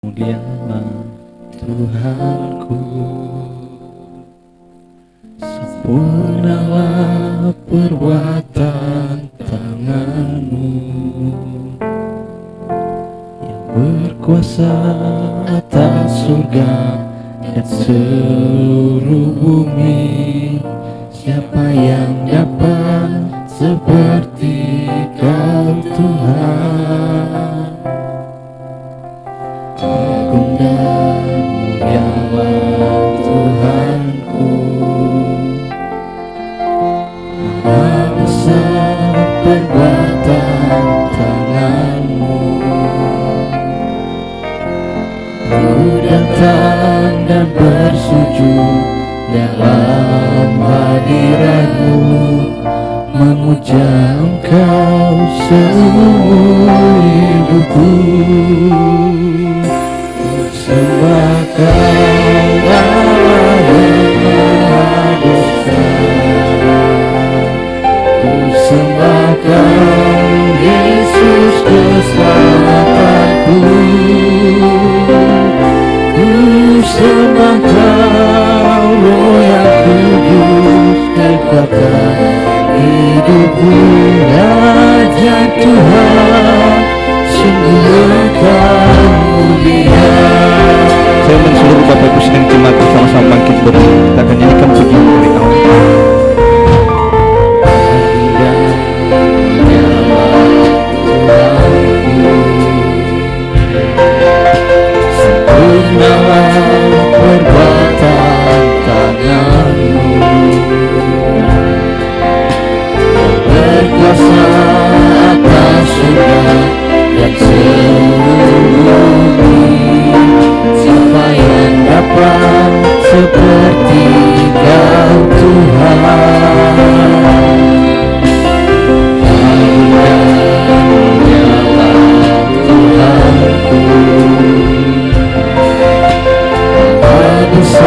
Mulialah Tuhanku, sempurnalah perbuatan tangan-Mu yang berkuasa atas surga dan seluruh bumi. Siapa yang dapat seperti Kau Tuhan? Agung dan mulialah Tuhanku, Maha besar perbuatan tangan-Mu. Ku datang dan bersujud dalam hadirat-Mu, memuja Engkau seumur hidupku. Sembah Kau Allah yang Maha Besar, ku sembah Kau Yesus keselamatanku, ku sembah Kau Roh yang Kudus kekuatan hidupku. Raja Tuhan, sungguh Engkau mulia. Saya undang seluruh Bapak Ibu sedang jemaat bersama-sama bangkit berdiri. Kita akan nyanyikan pujian dari awal. Sempurnalah perbuatan tangan-Mu yang berkuasa atas surga dan seluruh bumi. Siapa yang dapat seperti Kau Tuhan? Agung dan mulialah Tuhanku, Maha besar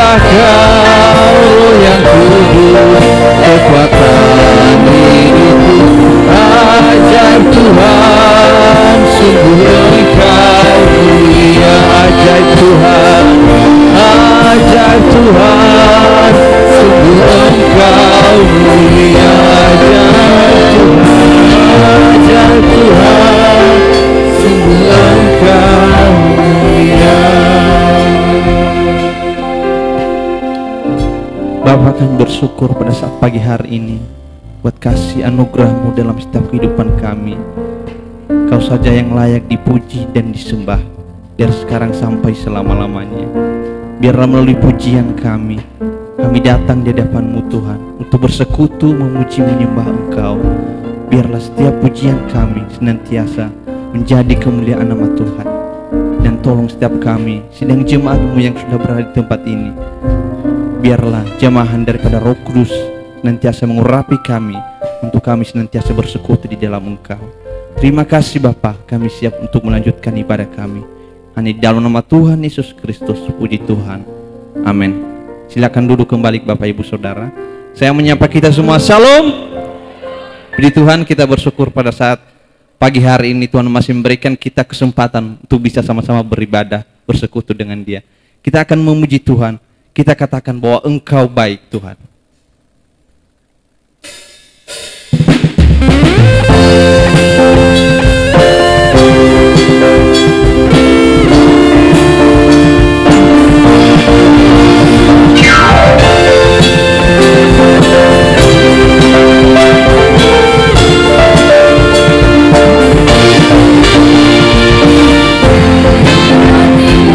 Hamba Kau yang kudus, kekuatan hidupku. Ajaib Tuhan, sungguh Engkau mulia. Ajaib Tuhan, ajaib Tuhan, sungguh Engkau mulia. Ajaib Tuhan, sungguh Engkau mulia. Bapa, kami bersyukur pada saat pagi hari ini buat kasih anugerah-Mu dalam setiap kehidupan kami. Kau saja yang layak dipuji dan disembah dari sekarang sampai selama-lamanya. Biarlah melalui pujian kami datang di hadapan-Mu Tuhan untuk bersekutu, memuji, menyembah Engkau. Biarlah setiap pujian kami senantiasa menjadi kemuliaan nama Tuhan. Dan tolong setiap kami, sidang jemaat-Mu yang sudah berada di tempat ini, biarlah jamahan daripada Roh Kudus senantiasa mengurapi kami, untuk kami senantiasa bersekutu di dalam Engkau. Terima kasih Bapa, kami siap untuk melanjutkan ibadah kami. Hanya di dalam nama Tuhan Yesus Kristus, puji Tuhan. Amin. Silakan duduk kembali Bapak Ibu Saudara. Saya menyapa kita semua, Shalom. Puji Tuhan, kita bersyukur pada saat pagi hari ini Tuhan masih memberikan kita kesempatan untuk bisa sama-sama beribadah, bersekutu dengan Dia. Kita akan memuji Tuhan. Kita katakan bahwa Engkau baik Tuhan.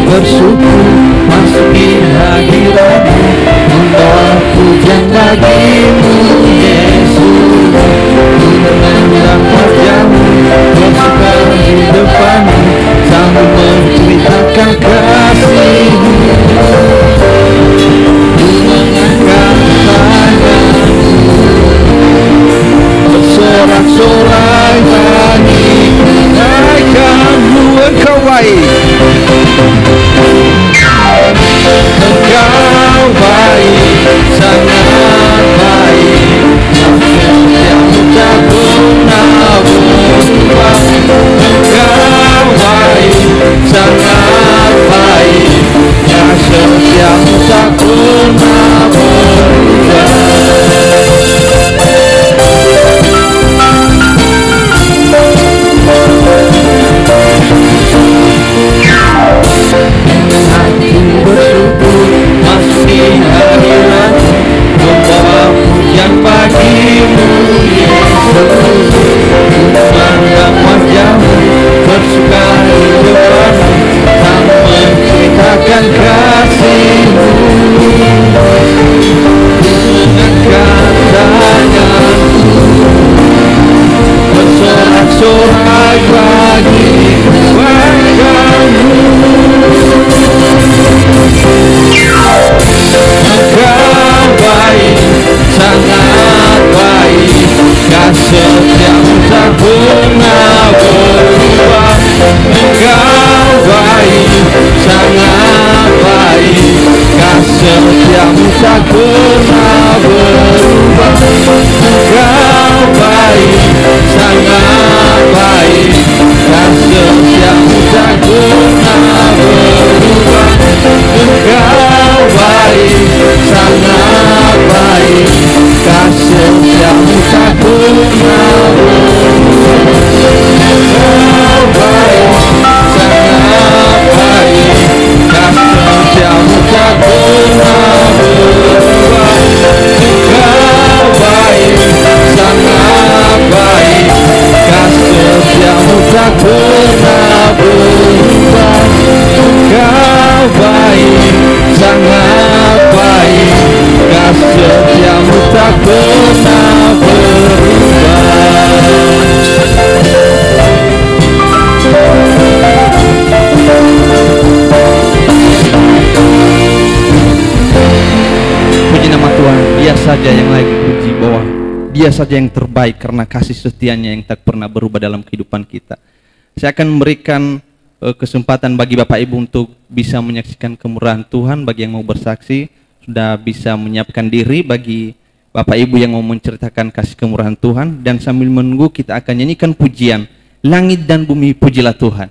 Bersyukur masuki hadirat-Mu, membawa pujian bagi-Mu Yesus. Menandang wajah-Mu, bersuka di depan-Mu, sambil menceritakan kasih-Mu. Mengangkat tangan-Mu, bersorak-sorai bagi kebaikan-Mu. Engkau baik, Engkau baik, sangat baik. Setiap-Mu tak pernah berubah. Engkau baik, sangat baik. Setiap-Mu tak pernah berubah. Bersyukur masuki hadirat-Mu, membawa pujian bagi-Mu Yesus. Memandang wajah-Mu, bersuka di depan-Mu, sambil menceritakan kasih-Mu. Mengangkat tangan-Mu, bersorak-sorai bagi kebaikan-Mu. Engkau baik, sangat baik. Kasih-Mu tak pernah berubah. Engkau baik, sangat baik. Kasih-Mu tak pernah berubah. Engkau baik, sangat baik. Kasih-Mu tak pernah berubah. Engkau baik, sangat baik. Kasih-Mu tak pernah berubah. Engkau baik, sangat baik. Kasih-Mu tak pernah berubah. Engkau baik, sangat baik. Kasih-Mu tak pernah berubah. Engkau baik, sangat baik. Kasih-Mu tak pernah berubah. Puji nama Tuhan. Dia saja yang layak dipuji, bahwa Dia saja yang terbaik karena kasih setianya yang tak pernah berubah dalam kehidupan kita. Saya akan memberikan kesempatan bagi Bapak Ibu untuk bisa menyaksikan kemurahan Tuhan. Bagi yang mau bersaksi sudah bisa menyiapkan diri. Bagi Bapak Ibu yang mau menceritakan kasih kemurahan Tuhan, dan sambil menunggu kita akan nyanyikan pujian Langit dan Bumi Pujilah Tuhan.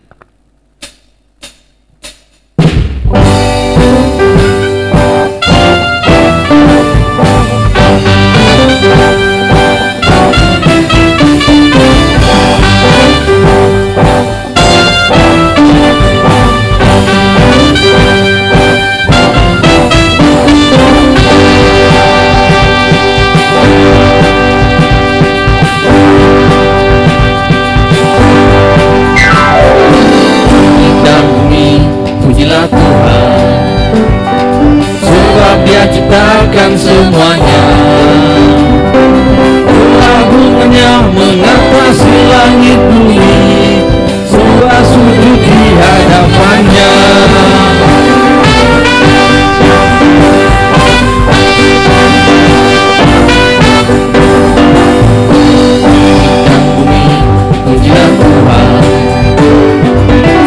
Dia ciptakan semuanya, agungannya mengatasi langit bumi, sembah sujud di hadapannya. Dan bumi pujilah Tuhan,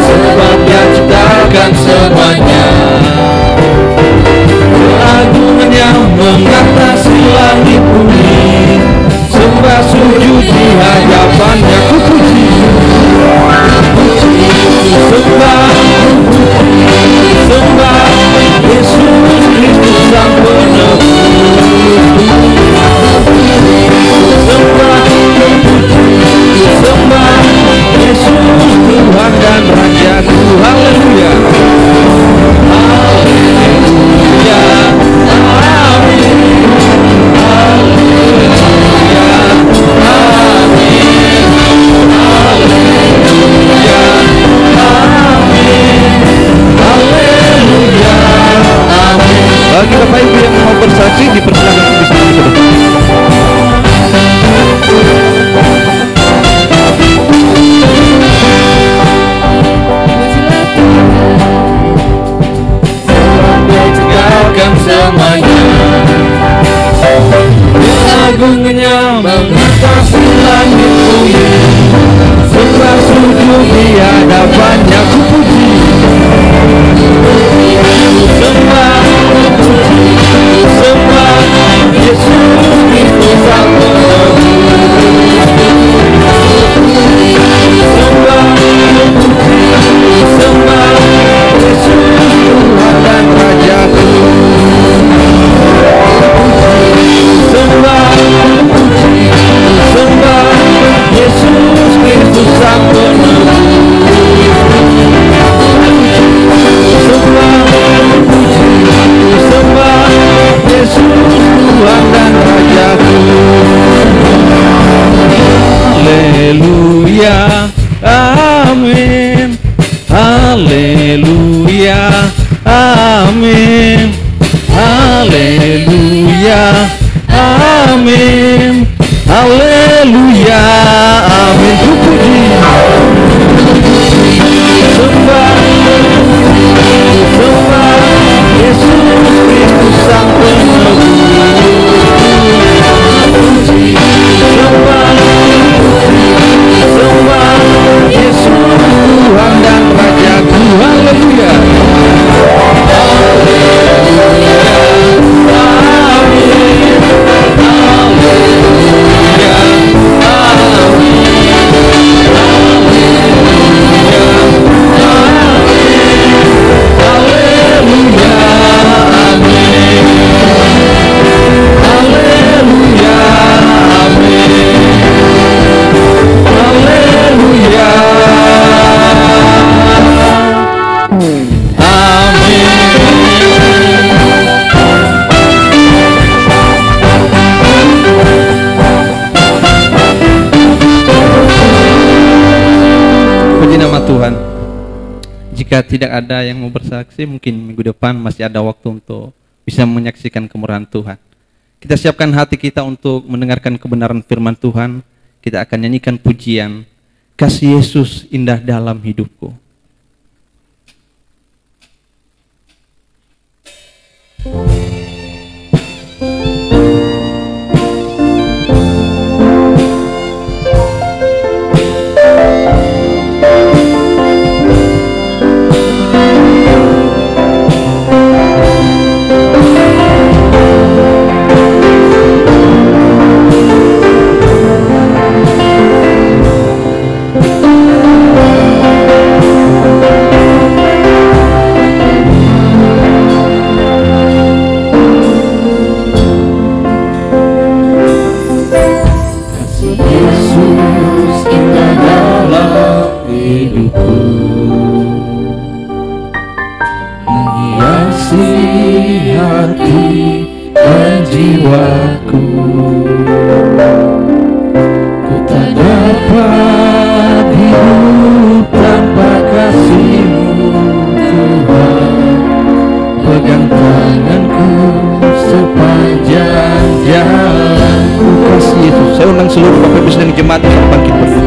sebab Dia ciptakan semuanya. Agungannya mengatasi langit bumi, sembah sujud di hadapannya. Ku puji, sembah, sembah Yesus Kristus Sang Penebus. Sembah, sembah Yesus Tuhan dan Rajaku. Haleluya, haleluya. Bagi Bapak Ibu yang mau bersaksi, dipersilakan untuk bisa maju ke depan. Tinggalkan semuanya, agungannya mengatasi langit bumi, sembah sujud di hadapannya. Ku puji, sembah, sembah Yesus Kristus Sang Penebus. Sembah, sembah Yesus Tuhan dan Rajaku. Sembah, sembah Yesus Kristus Sang Penebus. Sembah, sembah Yesus Tuhan dan Rajaku. Haleluya, amin. Haleluya, amin. Haleluya, amin. Haleluya, amin. Ku puji, sembah, sembah Yesus Kristus Sang Penebus. Sembah, sembah Yesus Tuhan dan Rajaku. Haleluya, haleluya, amin. Haleluya, Tuhan. Jika tidak ada yang mau bersaksi, mungkin minggu depan masih ada waktu untuk bisa menyaksikan kemurahan Tuhan. Kita siapkan hati kita untuk mendengarkan kebenaran firman Tuhan. Kita akan nyanyikan pujian Kasih Yesus Indah Dalam Hidupku. hati dan jiwaku. Ku tak dapat hidup tanpa kasih-Mu Tuhan. Pegang tanganku sepanjang jalan. Ku kasih Yesus. Saya undang seluruh Bapak Ibu sedang jemaat yang bangkit berdoa.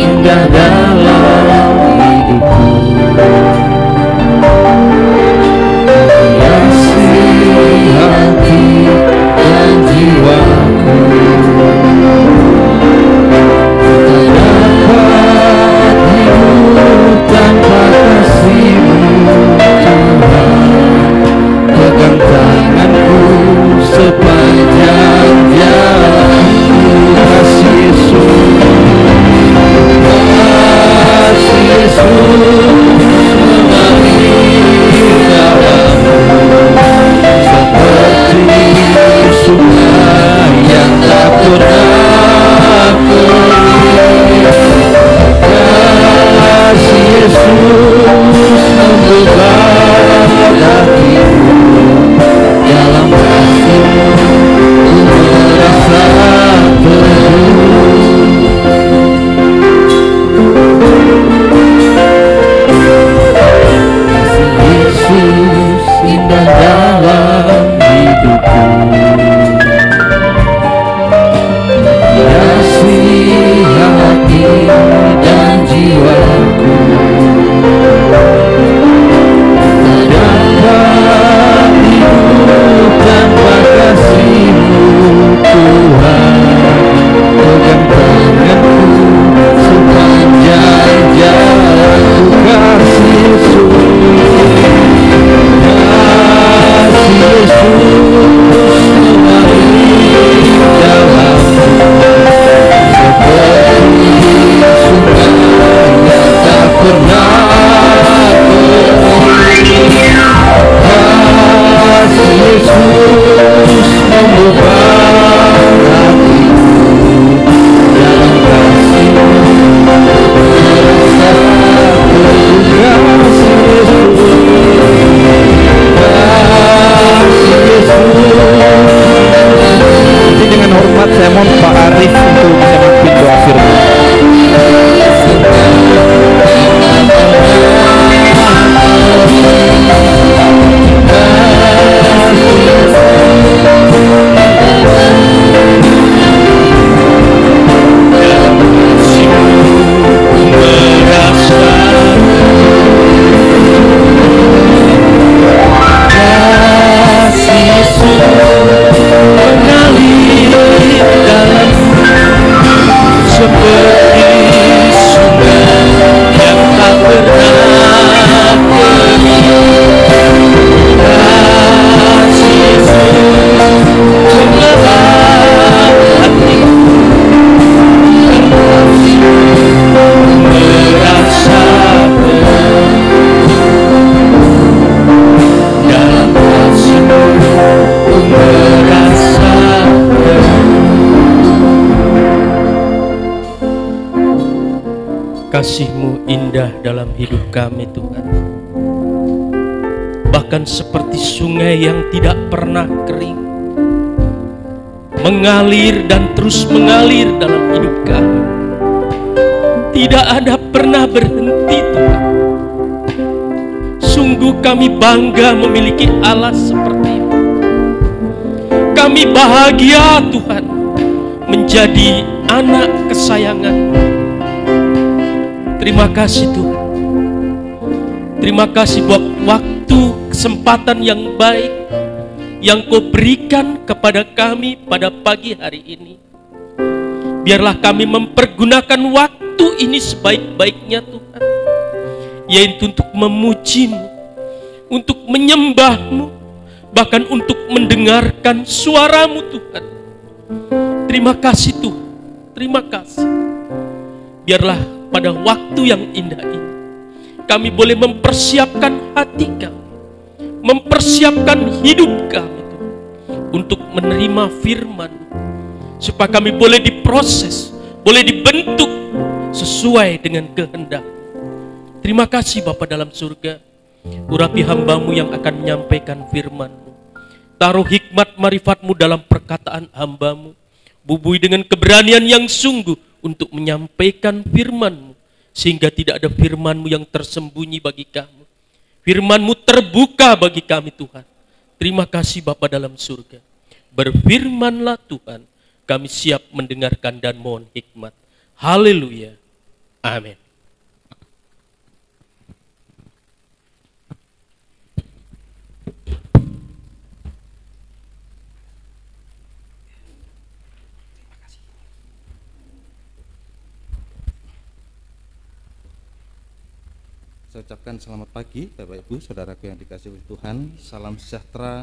Indah dalam hidupku, kasih hati dan jiwaku. Tak dapat hidup tanpa kasih-Mu Tuhan. Pegang tanganku sepanjang jalan. Kasih Yesus, kasih Yesus mengalir dalamku seperti sungai yang tak pernah kering. Kasih Yesus membebat hatiku, dalam kasih-Mu ku merasa teduh. Kasih Yesus indah dalam hidupku, kasih hati dan jiwaku. Tak dapat hidup tanpa kasih-Mu Tuhan. Pegang tanganku sepanjang jalan. Ku kasih Yesus, kasih Yesus mengalir dalamku seperti sungai yang tak pernah kering. Kasih Yesus membebat hatiku, dalam kasih-Mu merasa teduh. Kasih Yesus. Nanti dengan hormat saya mohon Pak Arif untuk bisa memimpin doa firman. Kasih-Mu indah dalam hidup kami Tuhan. Bahkan seperti sungai yang tidak pernah kering, mengalir dan terus mengalir dalam hidup kami. Tidak ada pernah berhenti Tuhan. Sungguh kami bangga memiliki Allah seperti itu. Kami bahagia Tuhan menjadi anak kesayangan. Terima kasih Tuhan. Terima kasih buat waktu, kesempatan yang baik yang Kau berikan kepada kami pada pagi hari ini. Biarlah kami mempergunakan waktu ini sebaik-baiknya Tuhan, yaitu untuk memuji-Mu, untuk menyembah-Mu, bahkan untuk mendengarkan suara-Mu Tuhan. Terima kasih Tuhan. Terima kasih. Biarlah pada waktu yang indah ini kami boleh mempersiapkan hati kami, mempersiapkan hidup kami Tuhan, untuk menerima firman, supaya kami boleh diproses, boleh dibentuk sesuai dengan kehendak. Terima kasih Bapa dalam surga. Urapi hamba-Mu yang akan menyampaikan firman-Mu. Taruh hikmat marifat-Mu dalam perkataan hamba-Mu. Bubui dengan keberanian yang sungguh untuk menyampaikan firman-Mu, sehingga tidak ada firman-Mu yang tersembunyi bagi kami. Firman-Mu terbuka bagi kami Tuhan. Terima kasih Bapa dalam surga. Berfirmanlah Tuhan, kami siap mendengarkan dan mohon hikmat. Haleluya. Amin. Saya ucapkan selamat pagi Bapak Ibu, saudaraku yang dikasihi oleh Tuhan. Salam sejahtera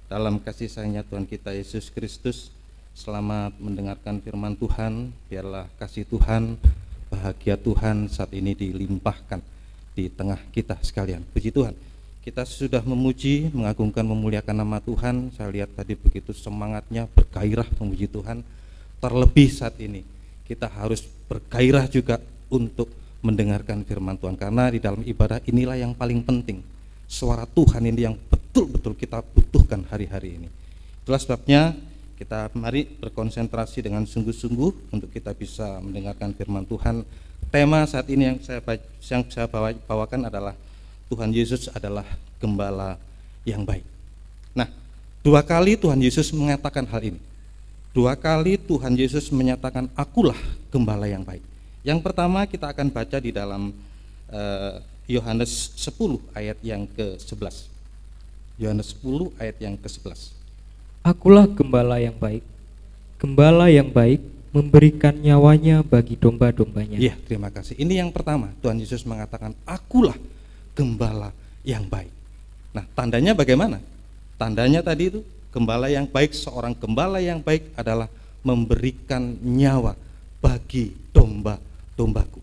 dalam kasih sayangnya Tuhan kita Yesus Kristus. Selamat mendengarkan firman Tuhan. Biarlah kasih Tuhan, bahagia Tuhan saat ini dilimpahkan di tengah kita sekalian. Puji Tuhan. Kita sudah memuji, mengagungkan, memuliakan nama Tuhan. Saya lihat tadi begitu semangatnya, bergairah memuji Tuhan. Terlebih saat ini kita harus bergairah juga untuk mendengarkan firman Tuhan, karena di dalam ibadah inilah yang paling penting. Suara Tuhan ini yang betul-betul kita butuhkan hari-hari ini. Itulah sebabnya kita mari berkonsentrasi dengan sungguh-sungguh untuk kita bisa mendengarkan firman Tuhan. Tema saat ini yang saya bawakan adalah Tuhan Yesus adalah gembala yang baik. Nah, 2 kali Tuhan Yesus mengatakan hal ini. 2 kali Tuhan Yesus menyatakan akulah gembala yang baik. Yang pertama kita akan baca di dalam Yohanes 10 ayat yang ke-11. Yohanes 10 ayat yang ke-11. Akulah gembala yang baik. Gembala yang baik memberikan nyawanya bagi domba-dombanya. Iya, terima kasih. Ini yang pertama, Tuhan Yesus mengatakan akulah gembala yang baik. Nah, tandanya bagaimana? Tandanya tadi itu gembala yang baik, seorang gembala yang baik adalah memberikan nyawa bagi domba-dombaku.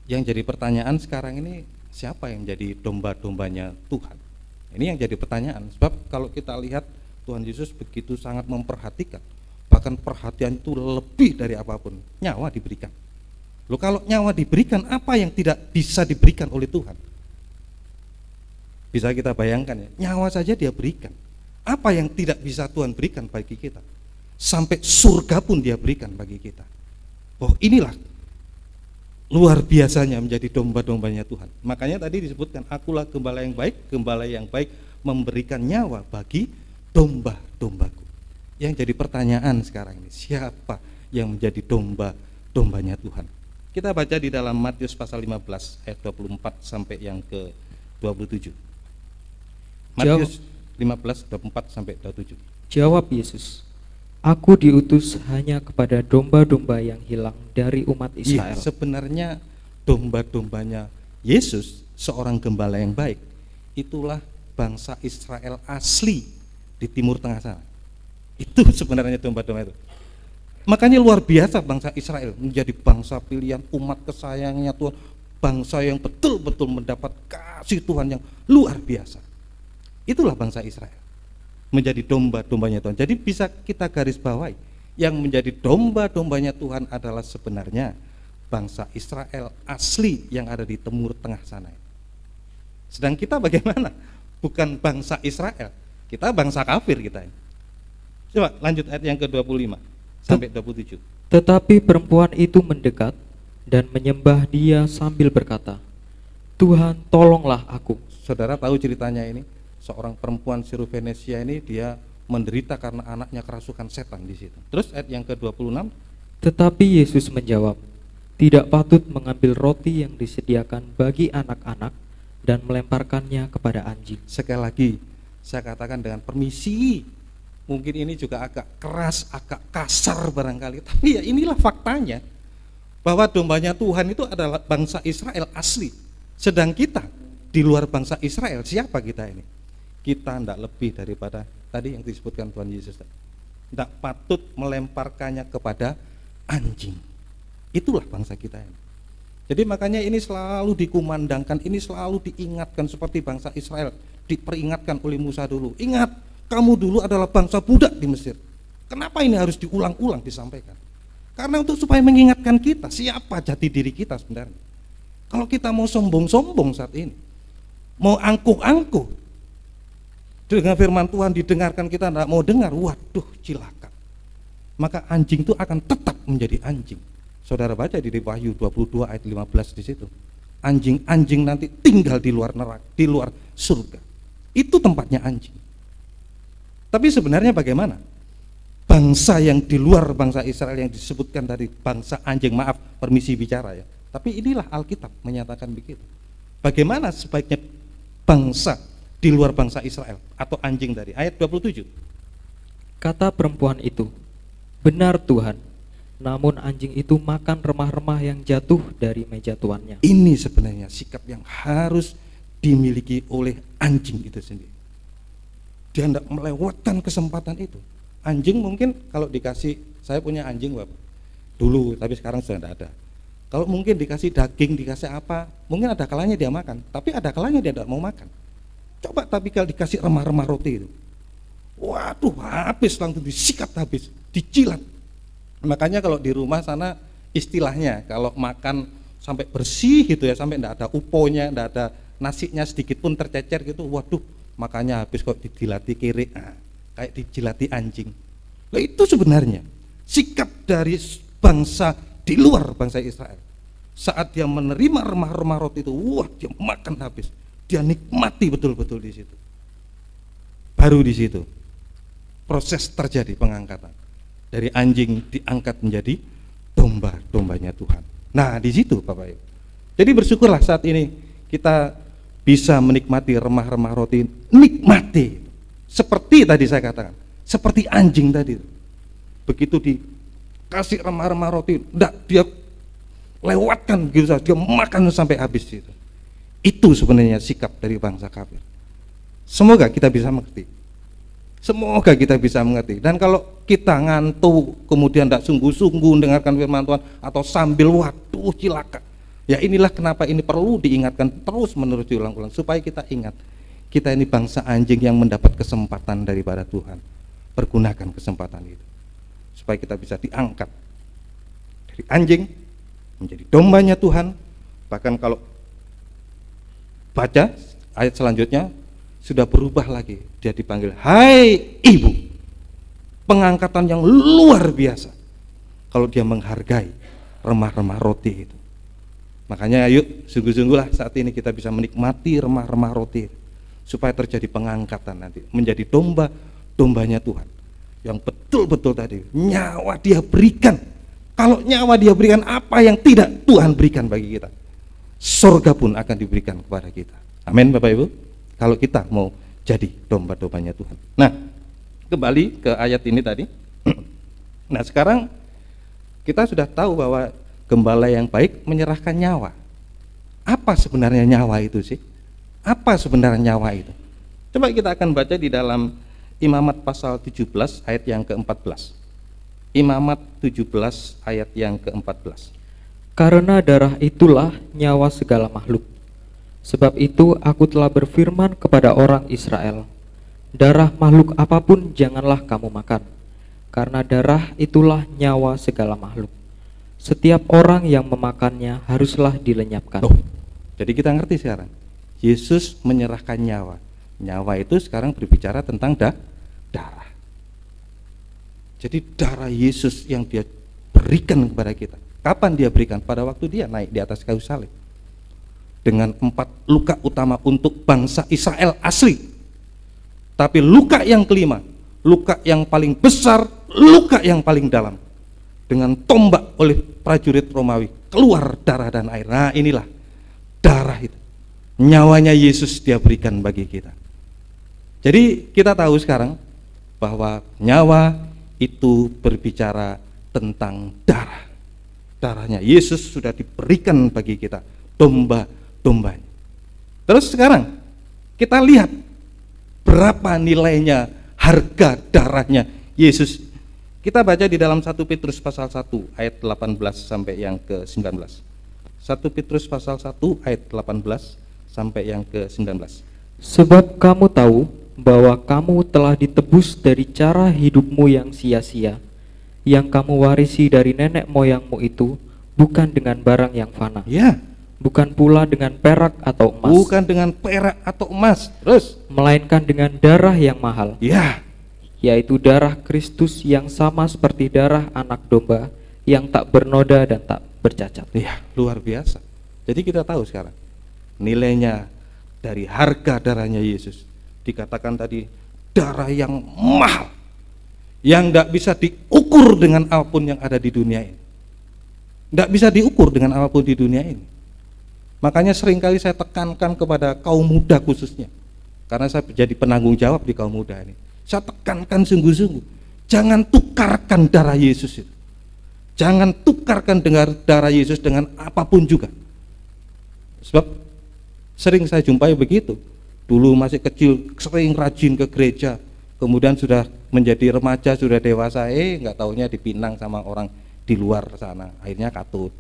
Yang jadi pertanyaan sekarang ini, siapa yang jadi domba-dombanya Tuhan? Ini yang jadi pertanyaan. Sebab kalau kita lihat Tuhan Yesus begitu sangat memperhatikan, bahkan perhatian itu lebih dari apapun, nyawa diberikan. Loh, kalau nyawa diberikan, apa yang tidak bisa diberikan oleh Tuhan? Bisa kita bayangkan ya, nyawa saja dia berikan. Apa yang tidak bisa Tuhan berikan bagi kita? Sampai surga pun dia berikan bagi kita. Oh, inilah luar biasanya menjadi domba-dombanya Tuhan. Makanya tadi disebutkan akulah gembala yang baik memberikan nyawa bagi domba-dombaku. Yang jadi pertanyaan sekarang ini, siapa yang menjadi domba-dombanya Tuhan? Kita baca di dalam Matius pasal 15 ayat 24 sampai yang ke 27. Matius 15 24 sampai 27. Jawab Yesus, aku diutus hanya kepada domba-domba yang hilang dari umat Israel. Ya, sebenarnya domba-dombanya Yesus, seorang gembala yang baik, itulah bangsa Israel asli di Timur Tengah sana. Itu sebenarnya domba-domba itu. Makanya luar biasa bangsa Israel menjadi bangsa pilihan, umat kesayangannya Tuhan, bangsa yang betul-betul mendapat kasih Tuhan yang luar biasa. Itulah bangsa Israel, menjadi domba-dombanya Tuhan. Jadi bisa kita garis bawahi, yang menjadi domba-dombanya Tuhan adalah sebenarnya bangsa Israel asli yang ada di Timur Tengah sana. Sedang kita bagaimana? Bukan bangsa Israel, kita bangsa kafir kita ini. Coba lanjut ayat yang ke-25 sampai 27. Tetapi perempuan itu mendekat dan menyembah dia sambil berkata, Tuhan, tolonglah aku. Saudara tahu ceritanya ini? Seorang perempuan Sirofenesia ini dia menderita karena anaknya kerasukan setan di situ. Terus ayat yang ke-26. Tetapi Yesus menjawab, tidak patut mengambil roti yang disediakan bagi anak-anak dan melemparkannya kepada anjing. Sekali lagi saya katakan dengan permisi, mungkin ini juga agak keras, agak kasar barangkali, tapi ya inilah faktanya, bahwa dombanya Tuhan itu adalah bangsa Israel asli. Sedang kita di luar bangsa Israel, siapa kita ini? Kita tidak lebih daripada tadi yang disebutkan Tuhan Yesus, tidak patut melemparkannya kepada anjing. Itulah bangsa kita ini. Jadi makanya ini selalu dikumandangkan, ini selalu diingatkan seperti bangsa Israel diperingatkan oleh Musa dulu. Ingat, kamu dulu adalah bangsa budak di Mesir. Kenapa ini harus diulang-ulang disampaikan? Karena untuk supaya mengingatkan kita siapa jati diri kita sebenarnya. Kalau kita mau sombong-sombong saat ini, mau angkuh-angkuh dengan firman Tuhan didengarkan, kita tidak mau dengar, waduh cilaka. Maka anjing itu akan tetap menjadi anjing. Saudara baca di Wahyu 22 ayat 15 di situ. Anjing-anjing nanti tinggal di luar neraka, di luar surga. Itu tempatnya anjing. Tapi sebenarnya bagaimana? Bangsa yang di luar bangsa Israel yang disebutkan tadi, bangsa anjing, maaf permisi bicara ya. Tapi inilah Alkitab menyatakan begitu. Bagaimana sebaiknya bangsa di luar bangsa Israel atau anjing tadi? Ayat 27. Kata perempuan itu, benar Tuhan, namun anjing itu makan remah-remah yang jatuh dari meja tuannya. Ini sebenarnya sikap yang harus dimiliki oleh anjing itu sendiri. Dia tidak melewatkan kesempatan itu. Anjing mungkin kalau dikasih, saya punya anjing Bapak dulu, tapi sekarang sudah tidak ada. Kalau mungkin dikasih daging, dikasih apa, mungkin ada kalanya dia makan, tapi ada kalanya dia tidak mau makan. Coba tapi kalau dikasih remah-remah roti itu, waduh habis, langsung disikat habis, dicilat. Makanya kalau di rumah sana istilahnya kalau makan sampai bersih gitu ya, sampai tidak ada uponya, tidak ada nasinya sedikit pun tercecer gitu, waduh makanya habis kok dijilati kiri, kayak dijilati anjing. Nah itu sebenarnya sikap dari bangsa di luar bangsa Israel. Saat dia menerima remah-remah roti itu, wah dia makan habis, dia nikmati betul-betul di situ. Baru di situ proses terjadi pengangkatan. Dari anjing diangkat menjadi domba-dombanya Tuhan. Nah di situ Bapak Ibu. Jadi bersyukurlah saat ini kita bisa menikmati remah-remah roti, nikmati. Seperti tadi saya katakan, seperti anjing tadi. Begitu dikasih remah-remah roti, enggak, dia lewatkan gitu saja, dia makan sampai habis itu. Itu sebenarnya sikap dari bangsa kafir. Semoga kita bisa mengerti. Semoga kita bisa mengerti. Dan kalau kita ngantuk kemudian tidak sungguh-sungguh mendengarkan firman Tuhan atau sambil waduh cilaka, ya inilah kenapa ini perlu diingatkan terus menerus diulang-ulang supaya kita ingat kita ini bangsa anjing yang mendapat kesempatan daripada Tuhan. Pergunakan kesempatan itu supaya kita bisa diangkat dari anjing menjadi dombanya Tuhan. Bahkan kalau baca ayat selanjutnya sudah berubah lagi, dia dipanggil hai ibu. Pengangkatan yang luar biasa kalau dia menghargai remah-remah roti itu. Makanya yuk sungguh-sungguhlah saat ini kita bisa menikmati remah-remah roti itu, supaya terjadi pengangkatan nanti menjadi domba-dombanya Tuhan yang betul-betul tadi nyawa dia berikan. Kalau nyawa dia berikan, apa yang tidak Tuhan berikan bagi kita? Surga pun akan diberikan kepada kita. Amin Bapak Ibu. Kalau kita mau jadi domba-dombanya Tuhan. Nah, kembali ke ayat ini tadi. Nah, sekarang kita sudah tahu bahwa gembala yang baik menyerahkan nyawa. Apa sebenarnya nyawa itu sih? Apa sebenarnya nyawa itu? Coba kita akan baca di dalam Imamat pasal 17 ayat yang ke-14. Imamat 17 ayat yang ke-14. Karena darah itulah nyawa segala makhluk. Sebab itu aku telah berfirman kepada orang Israel, darah makhluk apapun janganlah kamu makan, karena darah itulah nyawa segala makhluk. Setiap orang yang memakannya haruslah dilenyapkan. Jadi kita ngerti sekarang, Yesus menyerahkan nyawa. Nyawa itu sekarang berbicara tentang darah. Jadi darah Yesus yang dia berikan kepada kita. Kapan dia berikan? Pada waktu dia naik di atas kayu salib. Dengan 4 luka utama untuk bangsa Israel asli. Tapi luka yang kelima, luka yang paling besar, luka yang paling dalam. Dengan tombak oleh prajurit Romawi, keluar darah dan air. Nah inilah darah itu. Nyawanya Yesus dia berikan bagi kita. Jadi kita tahu sekarang bahwa nyawa itu berbicara tentang darah. Darahnya Yesus sudah diberikan bagi kita, domba-dombanya. Terus sekarang kita lihat berapa nilainya, harga darahnya Yesus. Kita baca di dalam 1 Petrus pasal 1 ayat 18 sampai yang ke-19. 1 Petrus pasal 1 ayat 18 sampai yang ke-19. Sebab kamu tahu bahwa kamu telah ditebus dari cara hidupmu yang sia-sia, yang kamu warisi dari nenek moyangmu itu, bukan dengan barang yang fana, Ya, bukan pula dengan perak atau emas, bukan dengan perak atau emas, terus melainkan dengan darah yang mahal, ya, yaitu darah Kristus yang sama seperti darah anak domba yang tak bernoda dan tak bercacat. ya, luar biasa. Jadi kita tahu sekarang nilainya dari harga darahnya Yesus. Dikatakan tadi darah yang mahal, yang tidak bisa diukur dengan apapun yang ada di dunia ini. Tidak bisa diukur dengan apapun di dunia ini. Makanya seringkali saya tekankan kepada kaum muda khususnya, karena saya jadi penanggung jawab di kaum muda ini. Saya tekankan sungguh-sungguh, jangan tukarkan darah Yesus itu. Jangan tukarkan dengan darah Yesus dengan apapun juga. Sebab sering saya jumpai begitu. Dulu masih kecil sering rajin ke gereja, kemudian sudah menjadi remaja, sudah dewasa, nggak taunya dipinang sama orang di luar sana, akhirnya katut.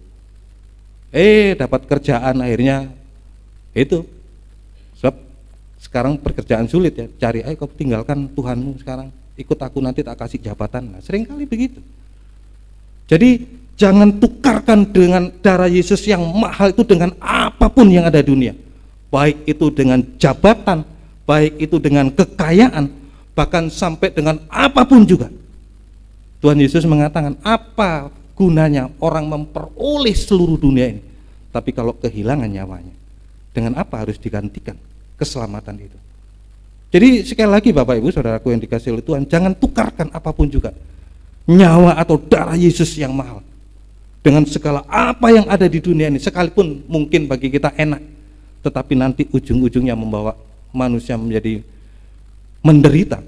Dapat kerjaan akhirnya itu. Sebab sekarang pekerjaan sulit ya, cari kau tinggalkan Tuhanmu sekarang, ikut aku nanti tak kasih jabatan. Nah, sering kali begitu. Jadi jangan tukarkan dengan darah Yesus yang mahal itu dengan apapun yang ada di dunia. Baik itu dengan jabatan, baik itu dengan kekayaan, bahkan sampai dengan apapun juga. Tuhan Yesus mengatakan, apa gunanya orang memperoleh seluruh dunia ini, tapi kalau kehilangan nyawanya, dengan apa harus digantikan keselamatan itu? Jadi sekali lagi Bapak Ibu Saudaraku yang dikasihi oleh Tuhan, jangan tukarkan apapun juga nyawa atau darah Yesus yang mahal dengan segala apa yang ada di dunia ini. Sekalipun mungkin bagi kita enak, tetapi nanti ujung-ujungnya membawa manusia menjadi menderita,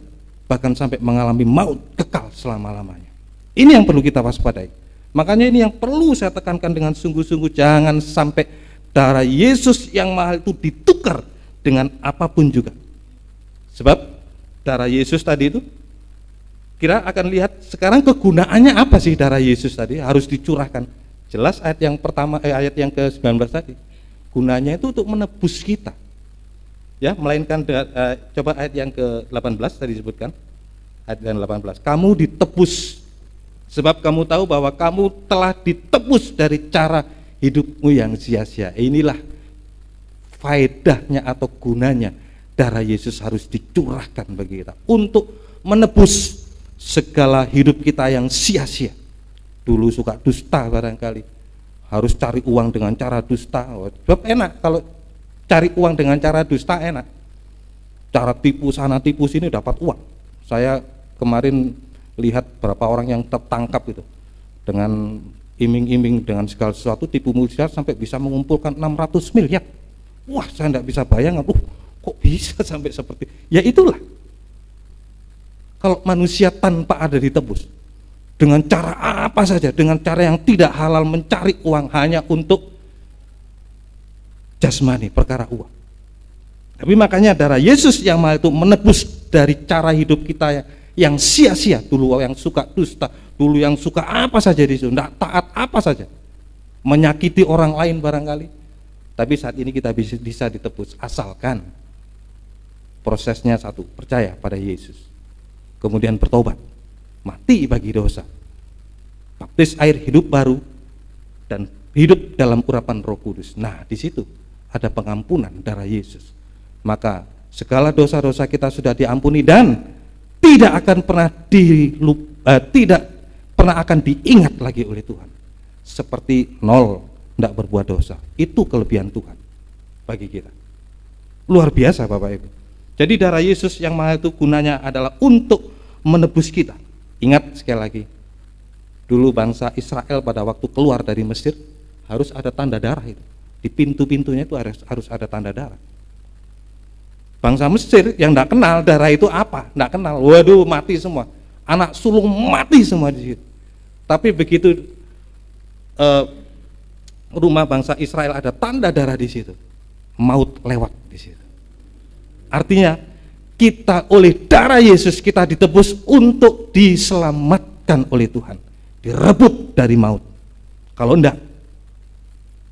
bahkan sampai mengalami maut kekal selama-lamanya. Ini yang perlu kita waspadai. Makanya ini yang perlu saya tekankan dengan sungguh-sungguh, jangan sampai darah Yesus yang mahal itu ditukar dengan apapun juga. Sebab darah Yesus tadi itu, kira akan lihat sekarang kegunaannya apa sih darah Yesus tadi harus dicurahkan. Jelas ayat yang pertama, ayat yang ke-19 tadi, gunanya itu untuk menebus kita, ya, melainkan coba ayat yang ke-18 tadi disebutkan, ayat yang 18, kamu ditebus sebab kamu tahu bahwa kamu telah ditebus dari cara hidupmu yang sia-sia. Inilah faedahnya atau gunanya darah Yesus harus dicurahkan bagi kita untuk menebus segala hidup kita yang sia-sia. Dulu suka dusta barangkali, harus cari uang dengan cara dusta. Sebab enak kalau cari uang dengan cara dusta, enak. Cara tipu sana tipu sini dapat uang. Saya kemarin lihat berapa orang yang tertangkap itu dengan iming-iming dengan segala sesuatu, tipu miliar sampai bisa mengumpulkan 600 miliar. Wah, saya tidak bisa bayangkan, kok bisa sampai seperti. Ya itulah, kalau manusia tanpa ada ditebus dengan cara apa saja, dengan cara yang tidak halal, mencari uang hanya untuk jasmani, perkara uang. Tapi makanya darah Yesus yang mahal itu menebus dari cara hidup kita yang sia-sia. Dulu yang suka dusta, dulu yang suka apa saja di situ, tidak taat apa saja, menyakiti orang lain barangkali. Tapi saat ini kita bisa ditebus asalkan prosesnya satu, percaya pada Yesus, kemudian bertobat, mati bagi dosa, baptis air hidup baru, dan hidup dalam urapan Roh Kudus. Nah, di situ ada pengampunan darah Yesus. Maka segala dosa-dosa kita sudah diampuni dan tidak akan pernah akan diingat lagi oleh Tuhan. Seperti nol, tidak berbuat dosa. Itu kelebihan Tuhan bagi kita. Luar biasa Bapak Ibu. Jadi darah Yesus yang mahal itu gunanya adalah untuk menebus kita. Ingat sekali lagi, dulu bangsa Israel pada waktu keluar dari Mesir harus ada tanda darah itu. Di pintu-pintunya itu harus ada tanda darah. Bangsa Mesir yang tidak kenal darah itu apa, tidak kenal. Waduh, mati semua. Anak sulung mati semua di situ. Tapi begitu rumah bangsa Israel ada tanda darah di situ, maut lewat di situ. Artinya kita oleh darah Yesus kita ditebus untuk diselamatkan oleh Tuhan, direbut dari maut. Kalau enggak,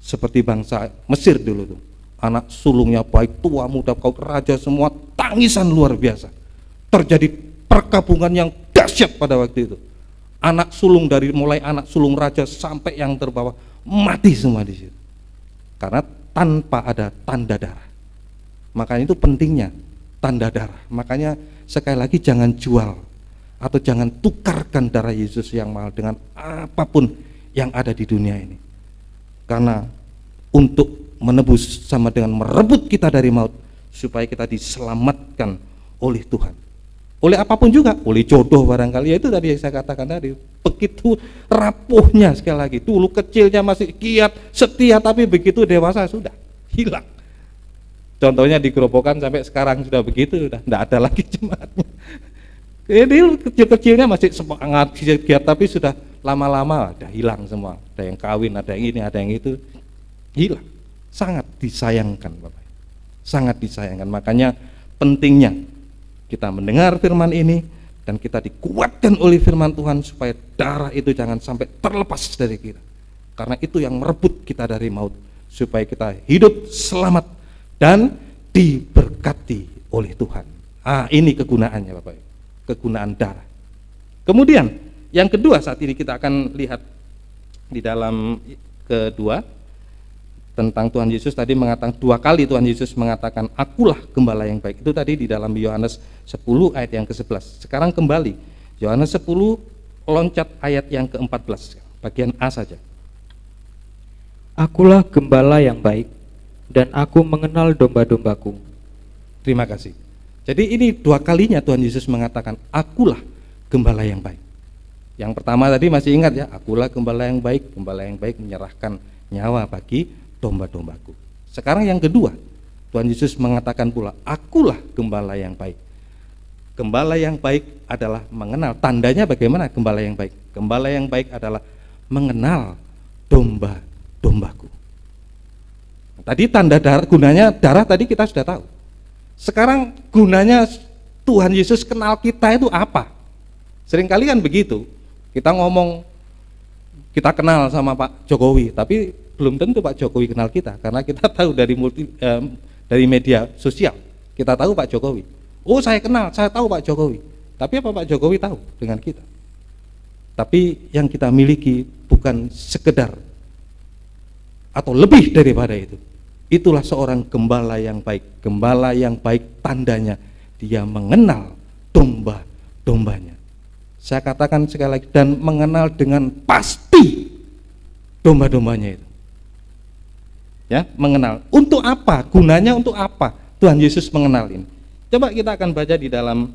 seperti bangsa Mesir dulu tuh, anak sulungnya baik tua muda kau raja semua, tangisan luar biasa. Terjadi perkabungan yang dahsyat pada waktu itu. Anak sulung dari mulai anak sulung raja sampai yang terbawah mati semua di situ. Karena tanpa ada tanda darah. Makanya itu pentingnya tanda darah. Makanya sekali lagi jangan jual atau jangan tukarkan darah Yesus yang mahal dengan apapun yang ada di dunia ini. Karena untuk menebus sama dengan merebut kita dari maut, supaya kita diselamatkan oleh Tuhan. Oleh apapun juga, oleh jodoh barangkali, ya itu tadi yang saya katakan tadi, begitu rapuhnya sekali lagi, dulu kecilnya masih giat, setia, tapi begitu dewasa sudah hilang. Contohnya di Gerobokan sampai sekarang sudah begitu, sudah tidak ada lagi jemaatnya. Jadi kecil-kecilnya masih semangat giat, tapi sudah lama-lama udah hilang semua. Ada yang kawin, ada yang ini, ada yang itu, hilang. Sangat disayangkan Bapak, sangat disayangkan. Makanya pentingnya kita mendengar firman ini dan kita dikuatkan oleh firman Tuhan supaya darah itu jangan sampai terlepas dari kita. Karena itu yang merebut kita dari maut, supaya kita hidup selamat dan diberkati oleh Tuhan. Ini kegunaannya Bapak Ibu, kegunaan darah. Kemudian yang kedua, saat ini kita akan lihat di dalam kedua tentang Tuhan Yesus. Tadi mengatakan 2 kali Tuhan Yesus mengatakan akulah gembala yang baik. Itu tadi di dalam Yohanes 10 ayat yang ke-11. Sekarang kembali Yohanes 10 loncat ayat yang ke-14, bagian A saja. Akulah gembala yang baik, dan aku mengenal domba-dombaku. Terima kasih. Jadi ini 2 kalinya Tuhan Yesus mengatakan akulah gembala yang baik. Yang pertama tadi masih ingat ya, akulah gembala yang baik menyerahkan nyawa bagi domba-dombaku. Sekarang yang kedua, Tuhan Yesus mengatakan pula, akulah gembala yang baik. Gembala yang baik adalah mengenal. Tandanya bagaimana gembala yang baik? Gembala yang baik adalah mengenal domba-dombaku. Tadi tanda darah, gunanya darah tadi kita sudah tahu. Sekarang gunanya Tuhan Yesus kenal kita itu apa? Seringkali kan begitu. Kita ngomong, kita kenal sama Pak Jokowi, tapi belum tentu Pak Jokowi kenal kita, karena kita tahu dari media sosial, kita tahu Pak Jokowi. Oh saya kenal, saya tahu Pak Jokowi. Tapi apa Pak Jokowi tahu dengan kita? Tapi yang kita miliki bukan sekedar atau lebih daripada itu. Itulah seorang gembala yang baik. Gembala yang baik tandanya dia mengenal domba-dombanya. Saya katakan sekali lagi, dan mengenal dengan pasti domba-dombanya itu. Ya, mengenal. Untuk apa? Gunanya untuk apa Tuhan Yesus mengenal ini? Coba kita akan baca di dalam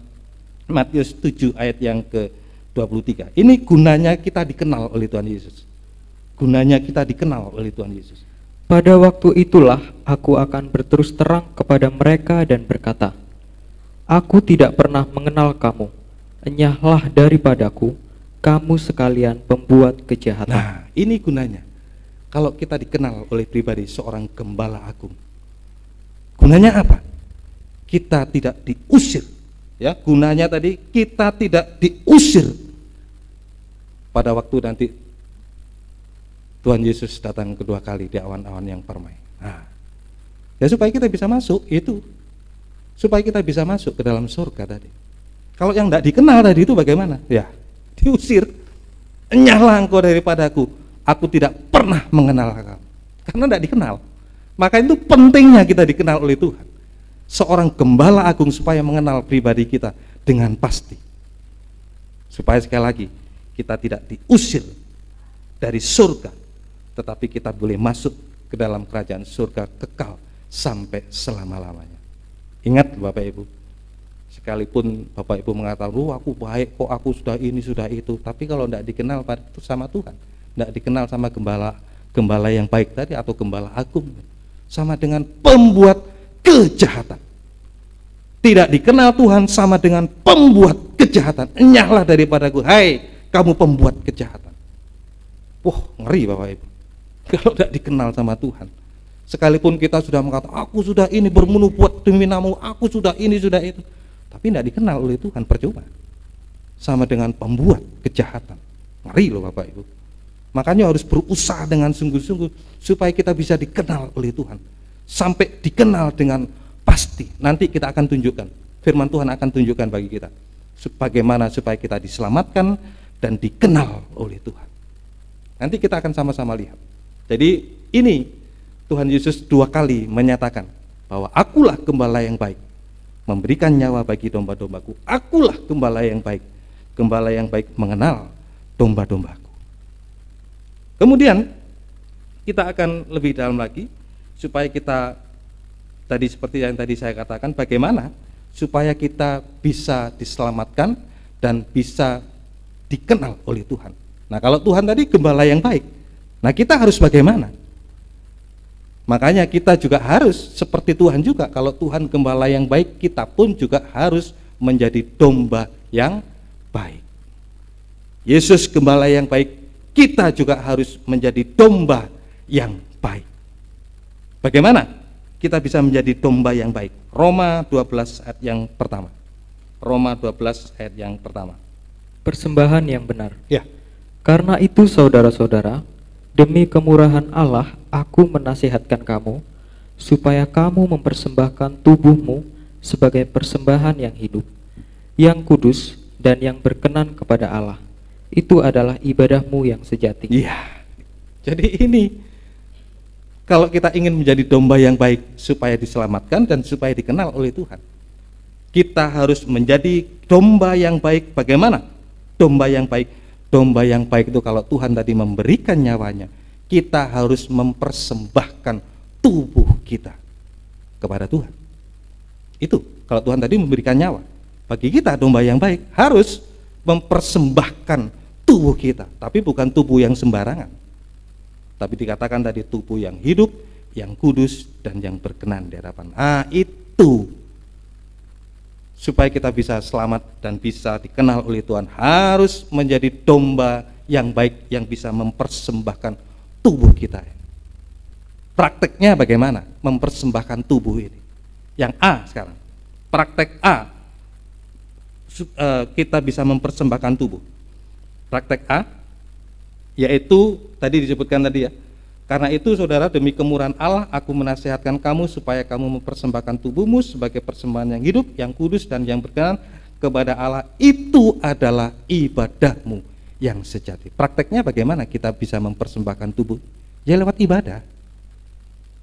Matius 7 ayat yang ke-23. Ini gunanya kita dikenal oleh Tuhan Yesus. Gunanya kita dikenal oleh Tuhan Yesus. Pada waktu itulah aku akan berterus terang kepada mereka dan berkata, aku tidak pernah mengenal kamu. Enyahlah daripadaku, kamu sekalian pembuat kejahatan. Nah, ini gunanya. Kalau kita dikenal oleh pribadi seorang gembala agung, gunanya apa? Kita tidak diusir. Ya, gunanya tadi kita tidak diusir pada waktu nanti Tuhan Yesus datang kedua kali di awan-awan yang permai. Nah, ya supaya kita bisa masuk itu, supaya kita bisa masuk ke dalam surga tadi. Kalau yang tidak dikenal tadi itu bagaimana? Ya, diusir. Enyahlah engkau daripadaku. Aku tidak pernah mengenal kamu. Karena tidak dikenal. Maka itu pentingnya kita dikenal oleh Tuhan. Seorang gembala agung supaya mengenal pribadi kita dengan pasti. Supaya sekali lagi kita tidak diusir dari surga, tetapi kita boleh masuk ke dalam kerajaan surga kekal sampai selama-lamanya. Ingat Bapak Ibu, sekalipun Bapak Ibu mengatakan, aku baik kok, aku sudah ini sudah itu, tapi kalau tidak dikenal sama Tuhan, tidak dikenal sama gembala yang baik tadi atau gembala agung, sama dengan pembuat kejahatan. Tidak dikenal Tuhan sama dengan pembuat kejahatan. Enyahlah daripadaku, hai kamu pembuat kejahatan. Wah, ngeri Bapak Ibu kalau tidak dikenal sama Tuhan. Sekalipun kita sudah mengatakan, aku sudah ini bermenubuat demi namamu, aku sudah ini sudah itu, tapi tidak dikenal oleh Tuhan, percuma. Sama dengan pembuat kejahatan. Ngeri loh Bapak Ibu. Makanya harus berusaha dengan sungguh-sungguh supaya kita bisa dikenal oleh Tuhan. Sampai dikenal dengan pasti. Nanti kita akan tunjukkan, firman Tuhan akan tunjukkan bagi kita bagaimana supaya kita diselamatkan dan dikenal oleh Tuhan. Nanti kita akan sama-sama lihat. Jadi ini Tuhan Yesus 2 kali menyatakan bahwa akulah gembala yang baik, memberikan nyawa bagi domba-dombaku. Akulah gembala yang baik. Gembala yang baik mengenal domba-dombaku. Kemudian kita akan lebih dalam lagi supaya kita tadi seperti yang tadi saya katakan, bagaimana supaya kita bisa diselamatkan dan bisa dikenal oleh Tuhan. Nah, kalau Tuhan tadi gembala yang baik, nah kita harus bagaimana? Makanya kita juga harus seperti Tuhan juga. Kalau Tuhan gembala yang baik, kita pun juga harus menjadi domba yang baik. Yesus gembala yang baik, kita juga harus menjadi domba yang baik. Bagaimana kita bisa menjadi domba yang baik? Roma 12 ayat yang pertama. Roma 12 ayat yang pertama. Persembahan yang benar. Ya. Karena itu saudara-saudara, demi kemurahan Allah, aku menasihatkan kamu, supaya kamu mempersembahkan tubuhmu sebagai persembahan yang hidup, yang kudus, dan yang berkenan kepada Allah. Itu adalah ibadahmu yang sejati. Iya. Jadi ini, kalau kita ingin menjadi domba yang baik supaya diselamatkan dan supaya dikenal oleh Tuhan, kita harus menjadi domba yang baik. Bagaimana? Domba yang baik. Domba yang baik itu kalau Tuhan tadi memberikan nyawanya, kita harus mempersembahkan tubuh kita kepada Tuhan. Itu kalau Tuhan tadi memberikan nyawa. Bagi kita domba yang baik harus mempersembahkan tubuh kita, tapi bukan tubuh yang sembarangan. Tapi dikatakan tadi tubuh yang hidup, yang kudus, dan yang berkenan di hadapan. Itu supaya kita bisa selamat dan bisa dikenal oleh Tuhan, harus menjadi domba yang baik yang bisa mempersembahkan tubuh kita. Prakteknya bagaimana mempersembahkan tubuh ini? Yang A sekarang, praktek A, kita bisa mempersembahkan tubuh. Praktek A, yaitu tadi disebutkan tadi ya, karena itu saudara, demi kemurahan Allah aku menasihatkan kamu supaya kamu mempersembahkan tubuhmu sebagai persembahan yang hidup, yang kudus, dan yang berkenan kepada Allah. Itu adalah ibadahmu yang sejati. Prakteknya bagaimana kita bisa mempersembahkan tubuh? Ya lewat ibadah.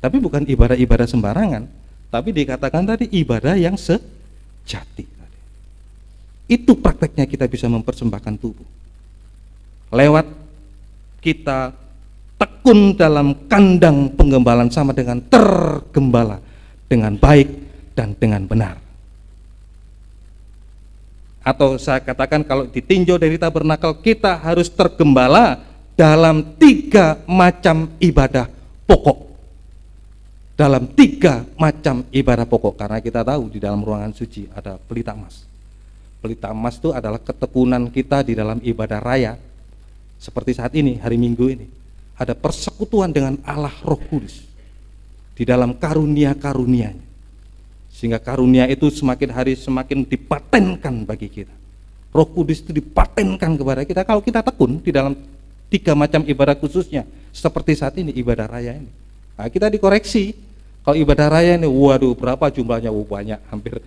Tapi bukan ibadah-ibadah sembarangan, tapi dikatakan tadi ibadah yang sejati. Itu prakteknya kita bisa mempersembahkan tubuh. Lewat kita tekun dalam kandang penggembalaan sama dengan tergembala dengan baik dan dengan benar. Atau saya katakan kalau ditinjau dari tabernakel, kita harus tergembala dalam 3 macam ibadah pokok. Dalam 3 macam ibadah pokok, karena kita tahu di dalam ruangan suci ada pelita emas. Pelita emas itu adalah ketekunan kita di dalam ibadah raya. Seperti saat ini, hari Minggu ini, ada persekutuan dengan Allah Roh Kudus di dalam karunia-karunia-Nya, sehingga karunia itu semakin hari semakin dipatenkan bagi kita. Roh Kudus itu dipatenkan kepada kita kalau kita tekun di dalam 3 macam ibadah khususnya, seperti saat ini ibadah raya ini. Nah, kita dikoreksi kalau ibadah raya ini, waduh berapa jumlahnya? Banyak, hampir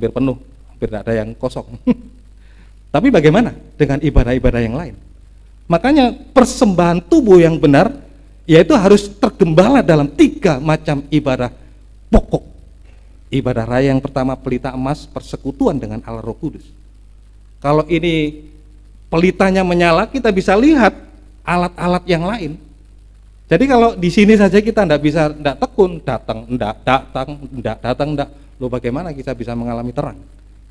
penuh, hampir tidak ada yang kosong. Tapi bagaimana dengan ibadah-ibadah yang lain? Makanya persembahan tubuh yang benar yaitu harus tergembala dalam 3 macam ibadah pokok. Ibadah raya yang pertama pelita emas, persekutuan dengan Allah Roh Kudus. Kalau ini pelitanya menyala, kita bisa lihat alat-alat yang lain. Jadi kalau di sini saja kita tidak tekun, datang. Loh bagaimana kita bisa mengalami terang?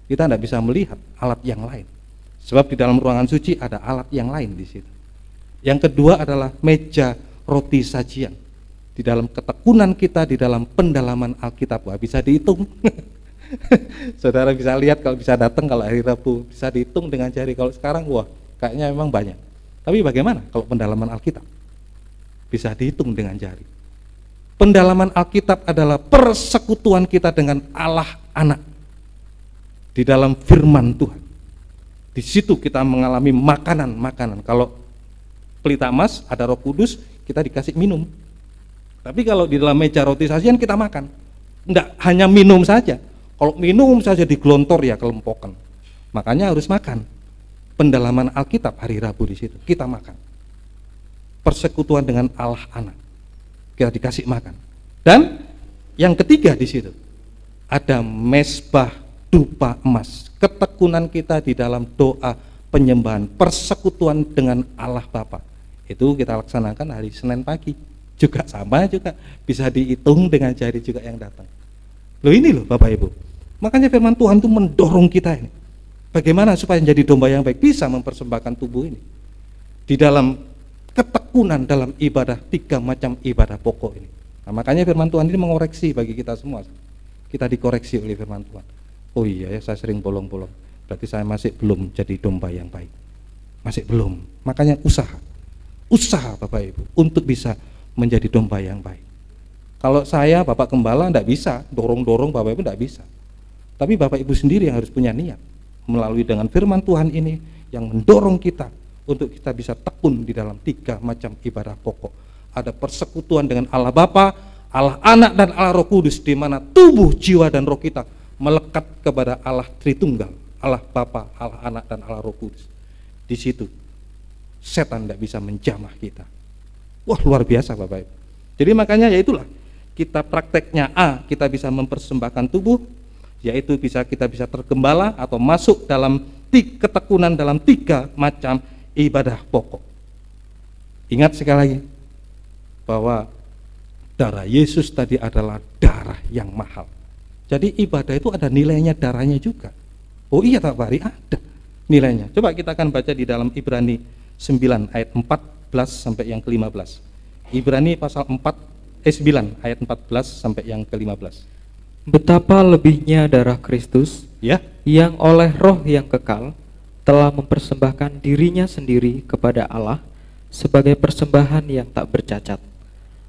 Kita tidak bisa melihat alat yang lain. Sebab di dalam ruangan suci ada alat yang lain di situ. Yang kedua adalah meja roti sajian. Di dalam ketekunan kita, di dalam pendalaman Alkitab, wah bisa dihitung. Saudara bisa lihat kalau bisa datang kalau hari Rabu, bisa dihitung dengan jari. Kalau sekarang wah kayaknya memang banyak. Tapi bagaimana kalau pendalaman Alkitab? Bisa dihitung dengan jari. Pendalaman Alkitab adalah persekutuan kita dengan Allah Anak di dalam firman Tuhan. Di situ kita mengalami makanan-makanan. Kalau pelita emas ada Roh Kudus, kita dikasih minum. Tapi kalau di dalam meja roti sajian kita makan. Enggak hanya minum saja. Kalau minum saja digelontor ya kelempokan. Makanya harus makan. Pendalaman Alkitab hari Rabu di situ kita makan. Persekutuan dengan Allah Anak. kita dikasih makan. Dan yang ketiga di situ ada mesbah dupa emas, ketekunan kita di dalam doa penyembahan, persekutuan dengan Allah Bapa. Itu kita laksanakan hari Senin pagi. Juga sama juga bisa dihitung dengan jari juga yang datang. Loh ini loh Bapak Ibu. Makanya firman Tuhan itu mendorong kita ini. Bagaimana supaya menjadi domba yang baik, bisa mempersembahkan tubuh ini di dalam ketekunan dalam ibadah, 3 macam ibadah pokok ini. Nah, makanya firman Tuhan ini mengoreksi bagi kita semua. Kita dikoreksi oleh firman Tuhan. Oh iya ya, saya sering bolong-bolong. Berarti saya masih belum jadi domba yang baik. Masih belum. Makanya usaha Bapak Ibu untuk bisa menjadi domba yang baik. Kalau saya Bapak Gembala enggak bisa, dorong-dorong Bapak Ibu enggak bisa. Tapi Bapak Ibu sendiri yang harus punya niat melalui dengan firman Tuhan ini yang mendorong kita untuk kita bisa tekun di dalam 3 macam ibadah pokok. Ada persekutuan dengan Allah Bapa, Allah Anak dan Allah Roh Kudus, di mana tubuh, jiwa dan roh kita melekat kepada Allah Tritunggal, Allah Bapa, Allah Anak dan Allah Roh Kudus. Di situ setan tidak bisa menjamah kita. Wah, luar biasa Bapak Ibu. Jadi makanya ya itulah, kita prakteknya kita bisa mempersembahkan tubuh, yaitu kita bisa tergembala atau masuk dalam ketekunan dalam 3 macam ibadah pokok. Ingat sekali lagi bahwa darah Yesus tadi adalah darah yang mahal. Jadi ibadah itu ada nilainya, darahnya juga. Oh iya tak Pak Ari, ada nilainya. Coba kita akan baca di dalam Ibrani 9 ayat 14 sampai yang ke-15. Ibrani pasal 9 ayat 14 sampai yang ke-15. Betapa lebihnya darah Kristus Ya, yang oleh roh yang kekal telah mempersembahkan dirinya sendiri kepada Allah sebagai persembahan yang tak bercacat,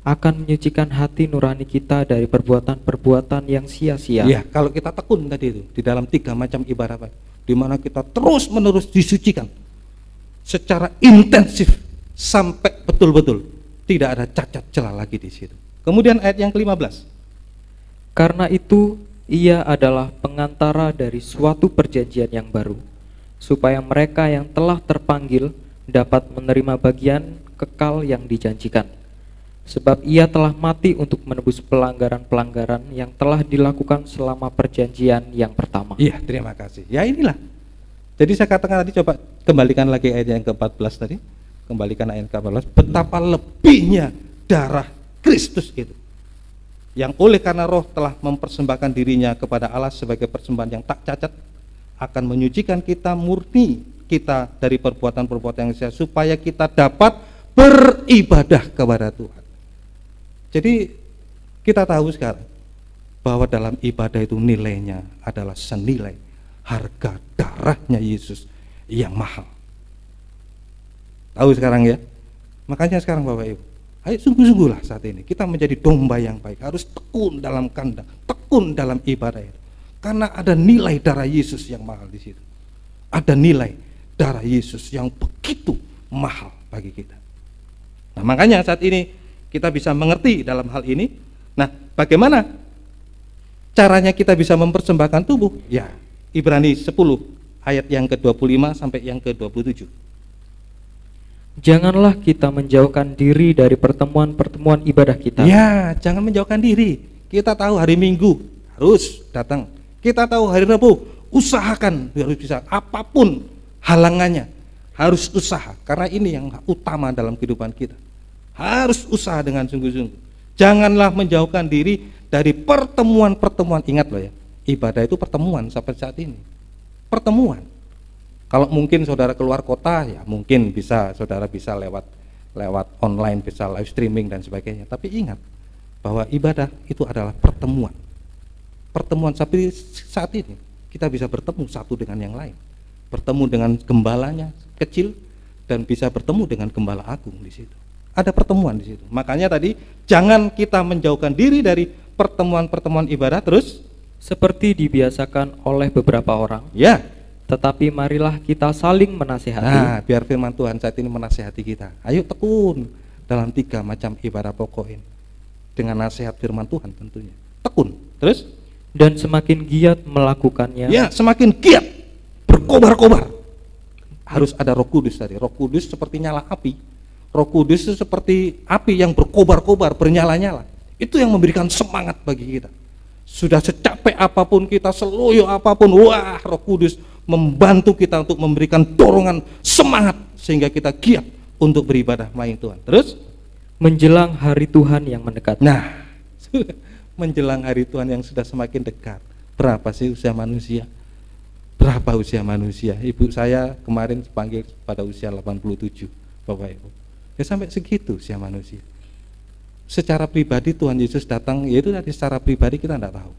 akan menyucikan hati nurani kita dari perbuatan-perbuatan yang sia-sia. ya, kalau kita tekun tadi itu di dalam 3 macam ibadah, di mana kita terus-menerus disucikan secara intensif sampai betul-betul tidak ada cacat celah lagi di situ. Kemudian ayat yang ke-15. Karena itu ia adalah pengantara dari suatu perjanjian yang baru, supaya mereka yang telah terpanggil dapat menerima bagian kekal yang dijanjikan. Sebab ia telah mati untuk menebus pelanggaran-pelanggaran yang telah dilakukan selama perjanjian yang pertama. Iya, terima kasih. Ya inilah. Jadi saya katakan tadi, coba kembalikan lagi ayat yang ke-14 tadi. Kembalikan ayat ke-14. Betapa lebihnya darah Kristus itu, yang oleh karena roh telah mempersembahkan dirinya kepada Allah sebagai persembahan yang tak cacat, akan menyucikan kita, murni kita dari perbuatan-perbuatan yang sia, supaya kita dapat beribadah kepada Tuhan. Jadi kita tahu sekarang bahwa dalam ibadah itu nilainya adalah senilai harga darahnya Yesus yang mahal. Tahu sekarang ya? Makanya sekarang Bapak Ibu, ayo sungguh-sungguhlah saat ini kita menjadi domba yang baik, harus tekun dalam kandang, tekun dalam ibadah itu. Karena ada nilai darah Yesus yang mahal di situ. Ada nilai darah Yesus yang begitu mahal bagi kita. Nah, makanya saat ini kita bisa mengerti dalam hal ini. Nah, bagaimana caranya kita bisa mempersembahkan tubuh? Ya, Ibrani 10 ayat yang ke-25 sampai yang ke-27. Janganlah kita menjauhkan diri dari pertemuan-pertemuan ibadah kita. Ya, jangan menjauhkan diri. Kita tahu hari Minggu harus datang. Kita tahu hari Rabu, usahakan harus bisa, apapun halangannya harus usaha, karena ini yang utama dalam kehidupan kita. Harus usaha dengan sungguh-sungguh. Janganlah menjauhkan diri dari pertemuan-pertemuan. Ingat loh ya, ibadah itu pertemuan sampai saat ini. Pertemuan. Kalau mungkin saudara keluar kota, ya mungkin bisa saudara bisa lewat online, bisa live streaming dan sebagainya. Tapi ingat bahwa ibadah itu adalah pertemuan. Pertemuan seperti saat ini kita bisa bertemu satu dengan yang lain, bertemu dengan gembalanya kecil dan bisa bertemu dengan gembala agung di situ. Ada pertemuan di situ. Makanya tadi jangan kita menjauhkan diri dari pertemuan-pertemuan ibadah terus Seperti dibiasakan oleh beberapa orang. ya. Tetapi marilah kita saling menasihati. Nah, biar firman Tuhan saat ini menasihati kita. Ayo tekun dalam 3 macam ibadah pokok ini. Dengan nasihat firman Tuhan tentunya. Tekun. Terus? Dan semakin giat melakukannya. Ya, semakin giat. Berkobar-kobar. Harus ada Roh Kudus tadi. Roh Kudus seperti nyala api. Roh Kudus itu seperti api yang berkobar-kobar, bernyala-nyala. Itu yang memberikan semangat bagi kita. Sudah secapek apapun kita, seloyo apapun, wah, Roh Kudus membantu kita untuk memberikan dorongan semangat sehingga kita giat untuk beribadah melayani Tuhan. Terus menjelang hari Tuhan yang mendekat. nah, menjelang hari Tuhan yang sudah semakin dekat. Berapa sih usia manusia? Berapa usia manusia? Ibu saya kemarin dipanggil pada usia 87, Bapak Ibu. Ya sampai segitu usia manusia. Secara pribadi Tuhan Yesus datang, yaitu tadi secara pribadi kita tidak tahu.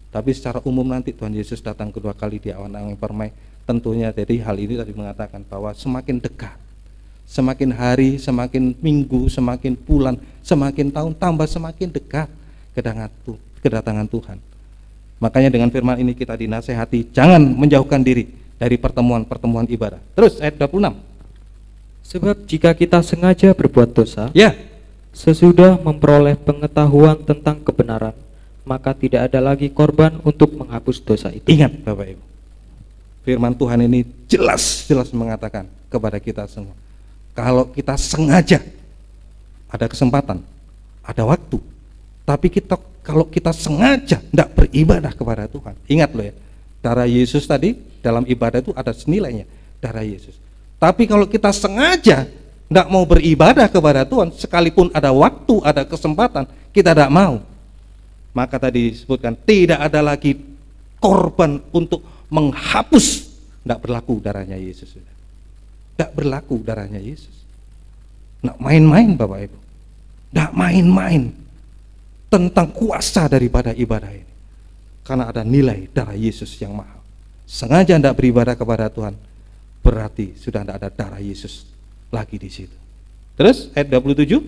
Tapi secara umum nanti Tuhan Yesus datang kedua kali di awan-awan permai. Tentunya jadi hal ini tadi mengatakan bahwa semakin dekat, semakin hari, semakin minggu, semakin bulan, semakin tahun, tambah semakin dekat kedatangan Tuhan. Makanya dengan firman ini kita dinasehati, jangan menjauhkan diri dari pertemuan-pertemuan ibadah. Terus ayat 26. Sebab jika kita sengaja berbuat dosa, Ya, sesudah memperoleh pengetahuan tentang kebenaran, maka tidak ada lagi korban untuk menghapus dosa itu. ingat Bapak Ibu, firman Tuhan ini jelas mengatakan kepada kita semua, kalau kita sengaja, ada kesempatan, ada waktu, tapi kalau kita sengaja tidak beribadah kepada Tuhan, ingat loh ya, darah Yesus tadi dalam ibadah itu ada senilainya, darah Yesus. Tapi kalau kita sengaja tidak mau beribadah kepada Tuhan, sekalipun ada waktu, ada kesempatan, kita tidak mau, maka tadi disebutkan tidak ada lagi korban untuk menghapus. Tidak berlaku darahnya Yesus. Tidak berlaku darahnya Yesus. Tidak main-main Bapak Ibu, tidak main-main tentang kuasa daripada ibadah ini, karena ada nilai darah Yesus yang mahal. Sengaja tidak beribadah kepada Tuhan, berarti sudah tidak ada darah Yesus lagi di situ. Terus ayat 27.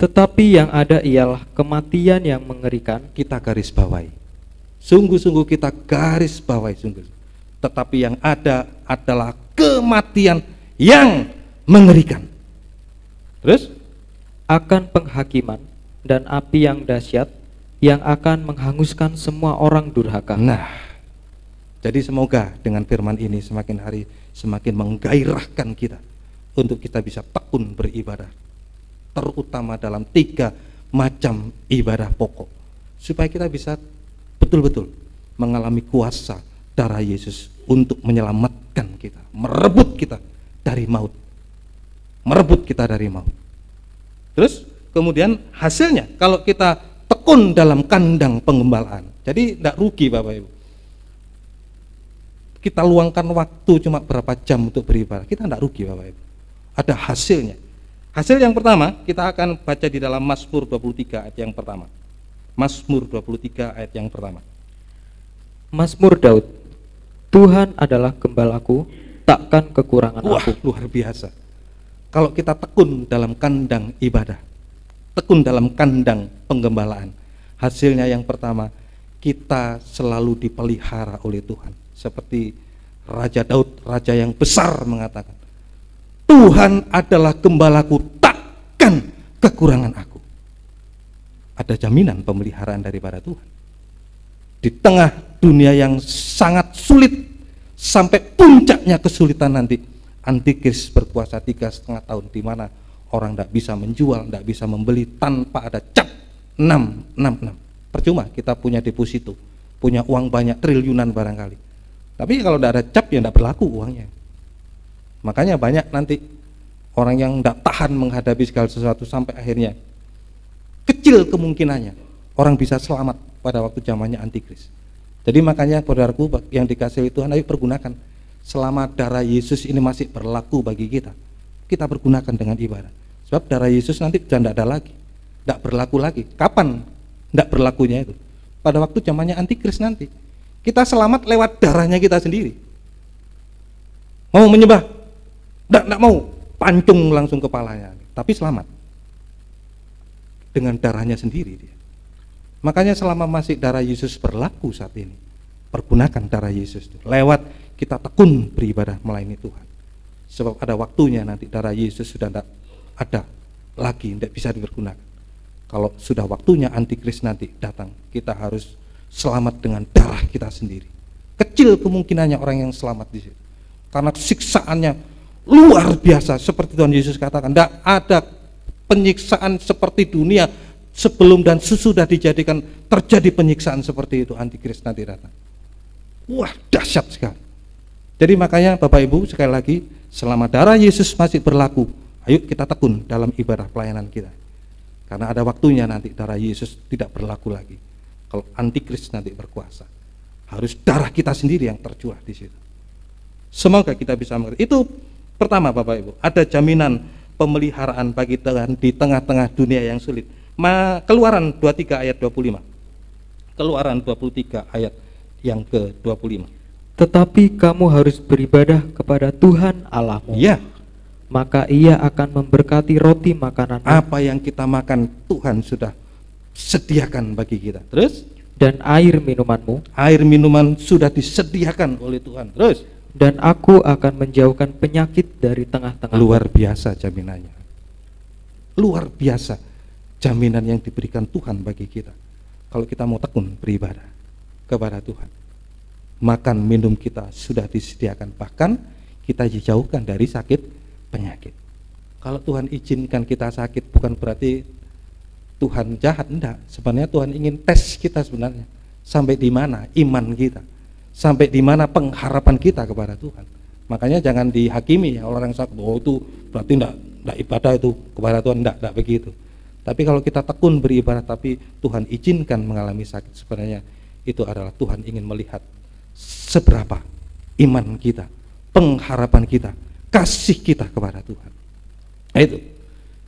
Tetapi yang ada ialah kematian yang mengerikan. Kita garis bawahi, sungguh-sungguh kita garis bawahi sungguh. Tetapi yang ada adalah kematian yang mengerikan. Terus Akan penghakiman dan api yang dahsyat yang akan menghanguskan semua orang durhaka. nah, jadi semoga dengan firman ini semakin hari semakin menggairahkan kita untuk kita bisa tekun beribadah, terutama dalam 3 macam ibadah pokok, supaya kita bisa betul-betul mengalami kuasa darah Yesus untuk menyelamatkan kita, merebut kita dari maut, Terus kemudian hasilnya kalau kita tekun dalam kandang penggembalaan, jadi tidak rugi Bapak Ibu. Kita luangkan waktu cuma berapa jam untuk beribadah, kita tidak rugi Bapak Ibu. Ada hasilnya. Hasil yang pertama kita akan baca di dalam Mazmur 23 ayat yang pertama. Mazmur 23 ayat yang pertama. Mazmur Daud. Tuhan adalah gembalaku, takkan kekurangan Wah, aku. luar biasa. Kalau kita tekun dalam kandang ibadah, tekun dalam kandang penggembalaan, hasilnya yang pertama, kita selalu dipelihara oleh Tuhan. Seperti Raja Daud, raja yang besar mengatakan, Tuhan adalah gembalaku, takkan kekurangan aku. Ada jaminan pemeliharaan daripada Tuhan. Di tengah dunia yang sangat sulit, sampai puncaknya kesulitan nanti, Antikris berkuasa 3,5 tahun, di mana orang tidak bisa menjual, tidak bisa membeli tanpa ada cap 666. Percuma kita punya deposito, punya uang banyak triliunan barangkali, tapi kalau tidak ada cap ya tidak berlaku uangnya. Makanya banyak nanti orang yang tidak tahan menghadapi segala sesuatu sampai akhirnya kecil kemungkinannya orang bisa selamat pada waktu zamannya Antikris. Jadi makanya saudaraku yang dikasihi Tuhan, ayo pergunakan selama darah Yesus ini masih berlaku bagi kita. Kita pergunakan dengan ibadah. Sebab darah Yesus nanti sudah tidak ada lagi, tidak berlaku lagi. Kapan tidak berlakunya itu? Pada waktu zamannya Antikris nanti. Kita selamat lewat darahnya kita sendiri. Mau menyembah, tidak mau, pancung langsung kepalanya, tapi selamat dengan darahnya sendiri dia. Makanya selama masih darah Yesus berlaku saat ini, pergunakan darah Yesus itu. Lewat kita tekun beribadah melayani Tuhan. Sebab ada waktunya nanti darah Yesus sudah tidak ada lagi, tidak bisa dipergunakan. Kalau sudah waktunya Antikris nanti datang, kita harus selamat dengan darah kita sendiri. Kecil kemungkinannya orang yang selamat di situ, karena siksaannya luar biasa. Seperti Tuhan Yesus katakan, tidak ada penyiksaan seperti dunia sebelum dan sesudah dijadikan terjadi penyiksaan seperti itu. Antikris nanti datang. Wah, dahsyat sekali. Jadi makanya Bapak Ibu, sekali lagi, selama darah Yesus masih berlaku, ayo kita tekun dalam ibadah pelayanan kita. Karena ada waktunya nanti darah Yesus tidak berlaku lagi. Kalau antikris nanti berkuasa, harus darah kita sendiri yang tercurah di situ. Semoga kita bisa mengerti. Itu pertama Bapak Ibu, ada jaminan pemeliharaan bagi Tuhan di tengah-tengah dunia yang sulit. Keluaran 23 ayat 25. Keluaran 23 ayat yang ke-25. Tetapi kamu harus beribadah kepada Tuhan Allahmu. Ya. Maka Ia akan memberkati roti makanan. Apa yang kita makan Tuhan sudah sediakan bagi kita. Terus? Dan air minumanmu. Air minuman sudah disediakan oleh Tuhan. Terus? Dan aku akan menjauhkan penyakit dari tengah-tengah. Luar biasa jaminannya. Luar biasa jaminan yang diberikan Tuhan bagi kita. Kalau kita mau tekun beribadah kepada Tuhan, makan minum kita sudah disediakan, bahkan kita dijauhkan dari sakit penyakit. Kalau Tuhan izinkan kita sakit bukan berarti Tuhan jahat, enggak. Sebenarnya Tuhan ingin tes kita sebenarnya. Sampai di mana iman kita, sampai di mana pengharapan kita kepada Tuhan. Makanya jangan dihakimi ya orang yang sakit, oh itu berarti enggak ibadah itu kepada Tuhan, enggak begitu. Tapi kalau kita tekun beribadah tapi Tuhan izinkan mengalami sakit, sebenarnya itu adalah Tuhan ingin melihat seberapa iman kita, pengharapan kita, kasih kita kepada Tuhan. Nah, itu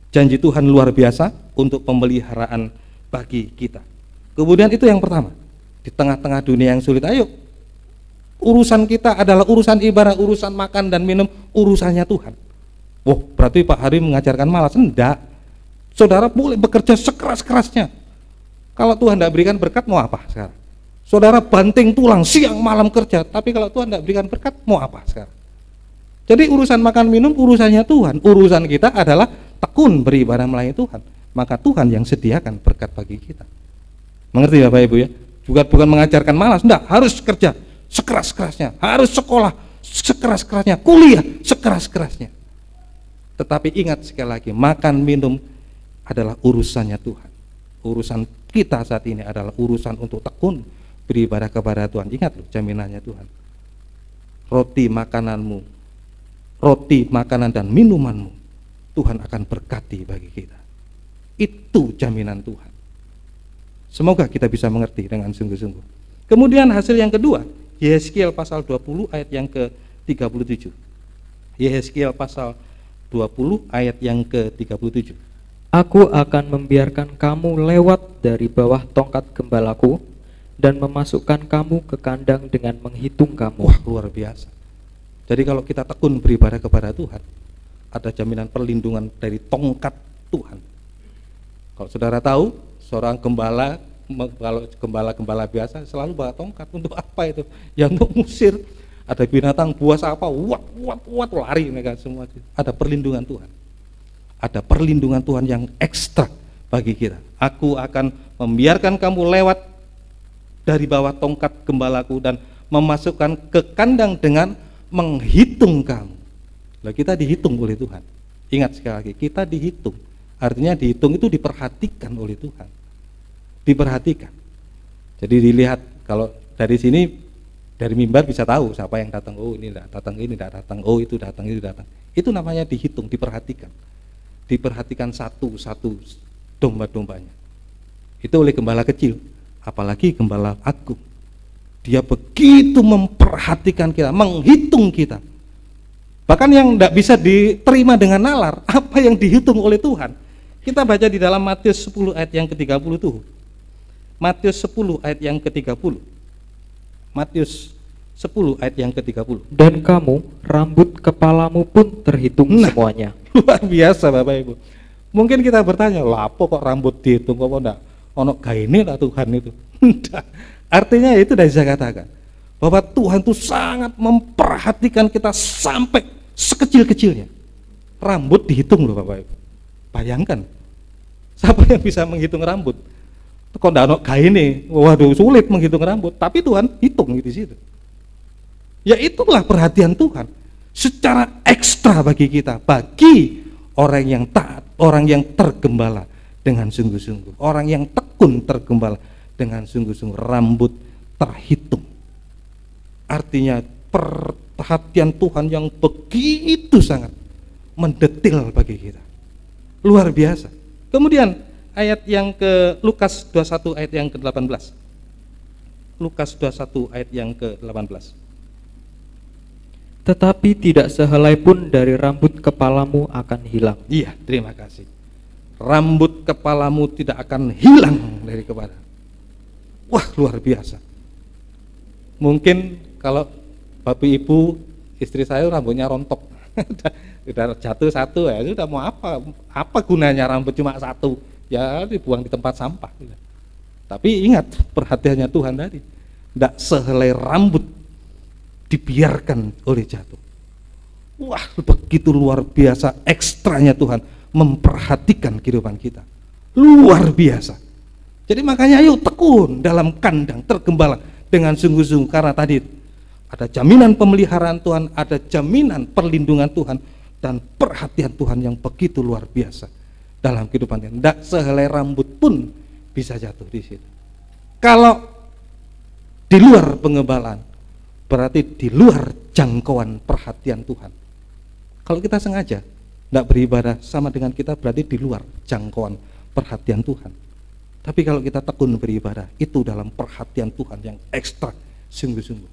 janji Tuhan luar biasa untuk pemeliharaan bagi kita. Kemudian itu yang pertama, di tengah-tengah dunia yang sulit, ayo urusan kita adalah urusan ibadah, urusan makan dan minum, urusannya Tuhan. Wah, berarti Pak Hari mengajarkan malas? Enggak. Saudara boleh bekerja sekeras-kerasnya. Kalau Tuhan tidak berikan berkat, mau apa sekarang? Saudara banting tulang siang malam kerja, tapi kalau Tuhan tidak berikan berkat, mau apa sekarang? Jadi urusan makan minum urusannya Tuhan. Urusan kita adalah tekun beribadah melayani Tuhan. Maka Tuhan yang sediakan berkat bagi kita. Mengerti Bapak Ibu ya? Juga bukan mengajarkan malas, enggak, harus kerja sekeras-kerasnya, harus sekolah sekeras-kerasnya, kuliah sekeras-kerasnya. Tetapi ingat sekali lagi, makan minum adalah urusannya Tuhan. Urusan kita saat ini adalah urusan untuk tekun beribadah kepada Tuhan. Ingat loh jaminannya Tuhan. Roti makananmu, roti makanan dan minumanmu, Tuhan akan berkati bagi kita. Itu jaminan Tuhan. Semoga kita bisa mengerti dengan sungguh-sungguh. Kemudian hasil yang kedua, Yehezkiel pasal 20 ayat yang ke-37. Yehezkiel pasal 20 ayat yang ke-37. Aku akan membiarkan kamu lewat dari bawah tongkat gembalaku dan memasukkan kamu ke kandang dengan menghitung kamu. Wah, luar biasa. Jadi kalau kita tekun beribadah kepada Tuhan, ada jaminan perlindungan dari tongkat Tuhan. Kalau saudara tahu, seorang gembala, kalau gembala-gembala biasa selalu bawa tongkat. Untuk apa itu? Ya untuk musir. Ada binatang buas apa, wat lari mereka semua. Ada perlindungan Tuhan. Ada perlindungan Tuhan yang ekstra bagi kita. Aku akan membiarkan kamu lewat dari bawah tongkat gembalaku dan memasukkan ke kandang dengan menghitung kamu. Lah kita dihitung oleh Tuhan. Ingat sekali lagi, kita dihitung. Artinya dihitung itu diperhatikan oleh Tuhan. Diperhatikan. Jadi dilihat, kalau dari sini, dari mimbar bisa tahu siapa yang datang. Oh ini tidak datang, ini tidak datang. Oh itu datang, itu datang. Itu namanya dihitung, diperhatikan. Diperhatikan satu-satu domba-dombanya. Itu oleh gembala kecil, apalagi gembala agung. Dia begitu memperhatikan kita, menghitung kita. Bahkan yang tidak bisa diterima dengan nalar, apa yang dihitung oleh Tuhan. Kita baca di dalam Matius 10 ayat yang ke-30 tuh. Matius 10 ayat yang ke-30. Matius 10 ayat yang ke-30. Dan kamu, rambut kepalamu pun terhitung semuanya. Luar biasa Bapak Ibu. Mungkin kita bertanya, lah apa kok rambut dihitung, kok enggak ono gaine lah Tuhan itu. Artinya itu dari saya katakan bahwa Tuhan itu sangat memperhatikan kita sampai sekecil-kecilnya. Rambut dihitung loh Bapak Ibu. Bayangkan, siapa yang bisa menghitung rambut? Kok enggak ono gaine, waduh sulit menghitung rambut, tapi Tuhan hitung di situ. Ya itulah perhatian Tuhan. secara ekstra bagi kita, bagi orang yang taat, orang yang tergembala dengan sungguh-sungguh, orang yang tekun tergembala dengan sungguh-sungguh, rambut terhitung. Artinya perhatian Tuhan yang begitu sangat mendetil bagi kita, luar biasa. Kemudian ayat yang ke Lukas 21 ayat yang ke-18. Lukas 21 ayat yang ke-18. Tetapi tidak sehelai pun dari rambut kepalamu akan hilang. Iya, terima kasih. Rambut kepalamu tidak akan hilang dari kepala. Wah, luar biasa. Mungkin kalau Bapak Ibu, istri saya rambutnya rontok. Udah jatuh satu, ya sudah, mau apa gunanya rambut cuma satu? Ya dibuang di tempat sampah. Tapi ingat perhatiannya Tuhan tadi, tidak sehelai rambut dibiarkan oleh jatuh. Wah, begitu luar biasa ekstranya Tuhan memperhatikan kehidupan kita, luar biasa. Jadi makanya ayo tekun dalam kandang tergembala dengan sungguh-sungguh, karena tadi ada jaminan pemeliharaan Tuhan, ada jaminan perlindungan Tuhan, dan perhatian Tuhan yang begitu luar biasa dalam kehidupan kita. Tidak sehelai rambut pun bisa jatuh di situ. Kalau di luar pengembalaan, berarti di luar jangkauan perhatian Tuhan. Kalau kita sengaja tidak beribadah, sama dengan kita berarti di luar jangkauan perhatian Tuhan. Tapi kalau kita tekun beribadah, itu dalam perhatian Tuhan yang ekstra, sungguh-sungguh.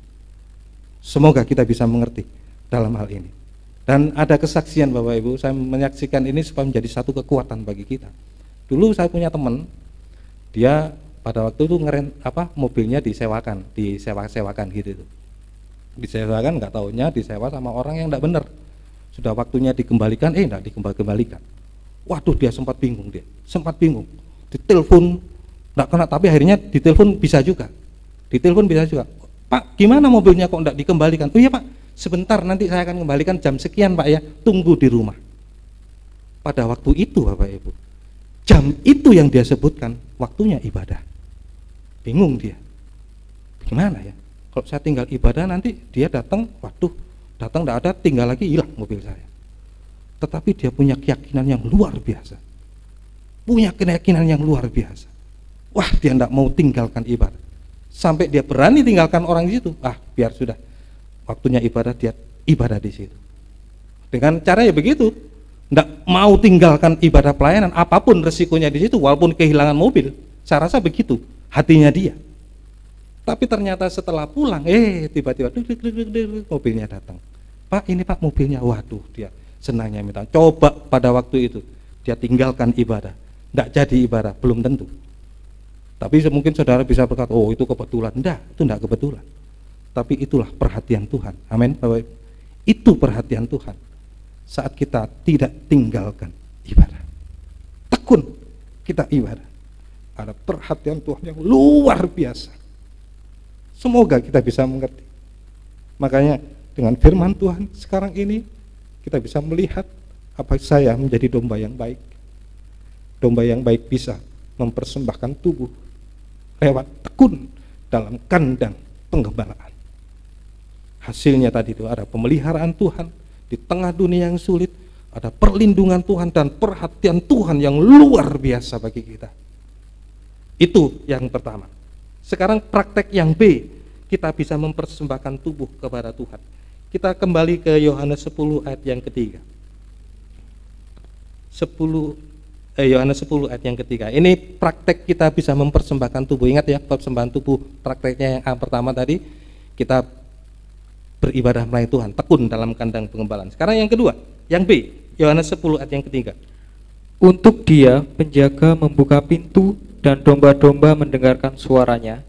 Semoga kita bisa mengerti dalam hal ini. Dan ada kesaksian Bapak Ibu, saya menyaksikan ini supaya menjadi satu kekuatan bagi kita. Dulu saya punya teman, dia pada waktu itu mobilnya disewakan gitu. Disewakan, nggak taunya disewa sama orang yang nggak benar. Sudah waktunya dikembalikan, nggak dikembalikan. Waduh, dia sempat bingung, ditelepon nggak kena, tapi akhirnya ditelepon bisa juga. Pak, gimana mobilnya kok nggak dikembalikan? Oh iya Pak, sebentar nanti saya akan kembalikan jam sekian Pak ya, tunggu di rumah. Pada waktu itu Bapak Ibu, jam itu yang dia sebutkan waktunya ibadah. Bingung dia, gimana ya? Kalau saya tinggal ibadah nanti dia datang, waduh, datang tidak ada, tinggal lagi hilang mobil saya. Tetapi dia punya keyakinan yang luar biasa. Wah, dia tidak mau tinggalkan ibadah. Sampai dia berani tinggalkan orang di situ. Biar sudah, waktunya ibadah, dia ibadah di situ. Dengan cara ya begitu, tidak mau tinggalkan ibadah pelayanan, apapun resikonya di situ, walaupun kehilangan mobil. Saya rasa begitu hatinya dia. Tapi ternyata setelah pulang, tiba-tiba mobilnya datang. Pak, ini Pak mobilnya. Waduh, dia senangnya minta. Coba pada waktu itu dia tinggalkan ibadah, tidak jadi ibadah, belum tentu. Tapi mungkin saudara bisa berkata, oh itu kebetulan. Enggak, itu enggak kebetulan. Tapi itulah perhatian Tuhan. Amin, Bapak Ibu. Itu perhatian Tuhan saat kita tidak tinggalkan ibadah. Tekun kita ibadah. Ada perhatian Tuhan yang luar biasa. Semoga kita bisa mengerti. Makanya dengan firman Tuhan sekarang ini kita bisa melihat apa saya menjadi domba yang baik. Domba yang baik bisa mempersembahkan tubuh lewat tekun dalam kandang penggembalaan. Hasilnya tadi itu ada pemeliharaan Tuhan di tengah dunia yang sulit, ada perlindungan Tuhan dan perhatian Tuhan yang luar biasa bagi kita. Itu yang pertama. Sekarang praktek yang B, kita bisa mempersembahkan tubuh kepada Tuhan. Kita kembali ke Yohanes 10 ayat yang ketiga. Yohanes 10 ayat yang ketiga. Ini praktek kita bisa mempersembahkan tubuh. Ingat ya, persembahan tubuh prakteknya yang pertama tadi, kita beribadah melayani Tuhan, tekun dalam kandang pengembalaan. Sekarang yang kedua, yang B, Yohanes 10 ayat yang ketiga. Untuk dia penjaga membuka pintu dan domba-domba mendengarkan suaranya,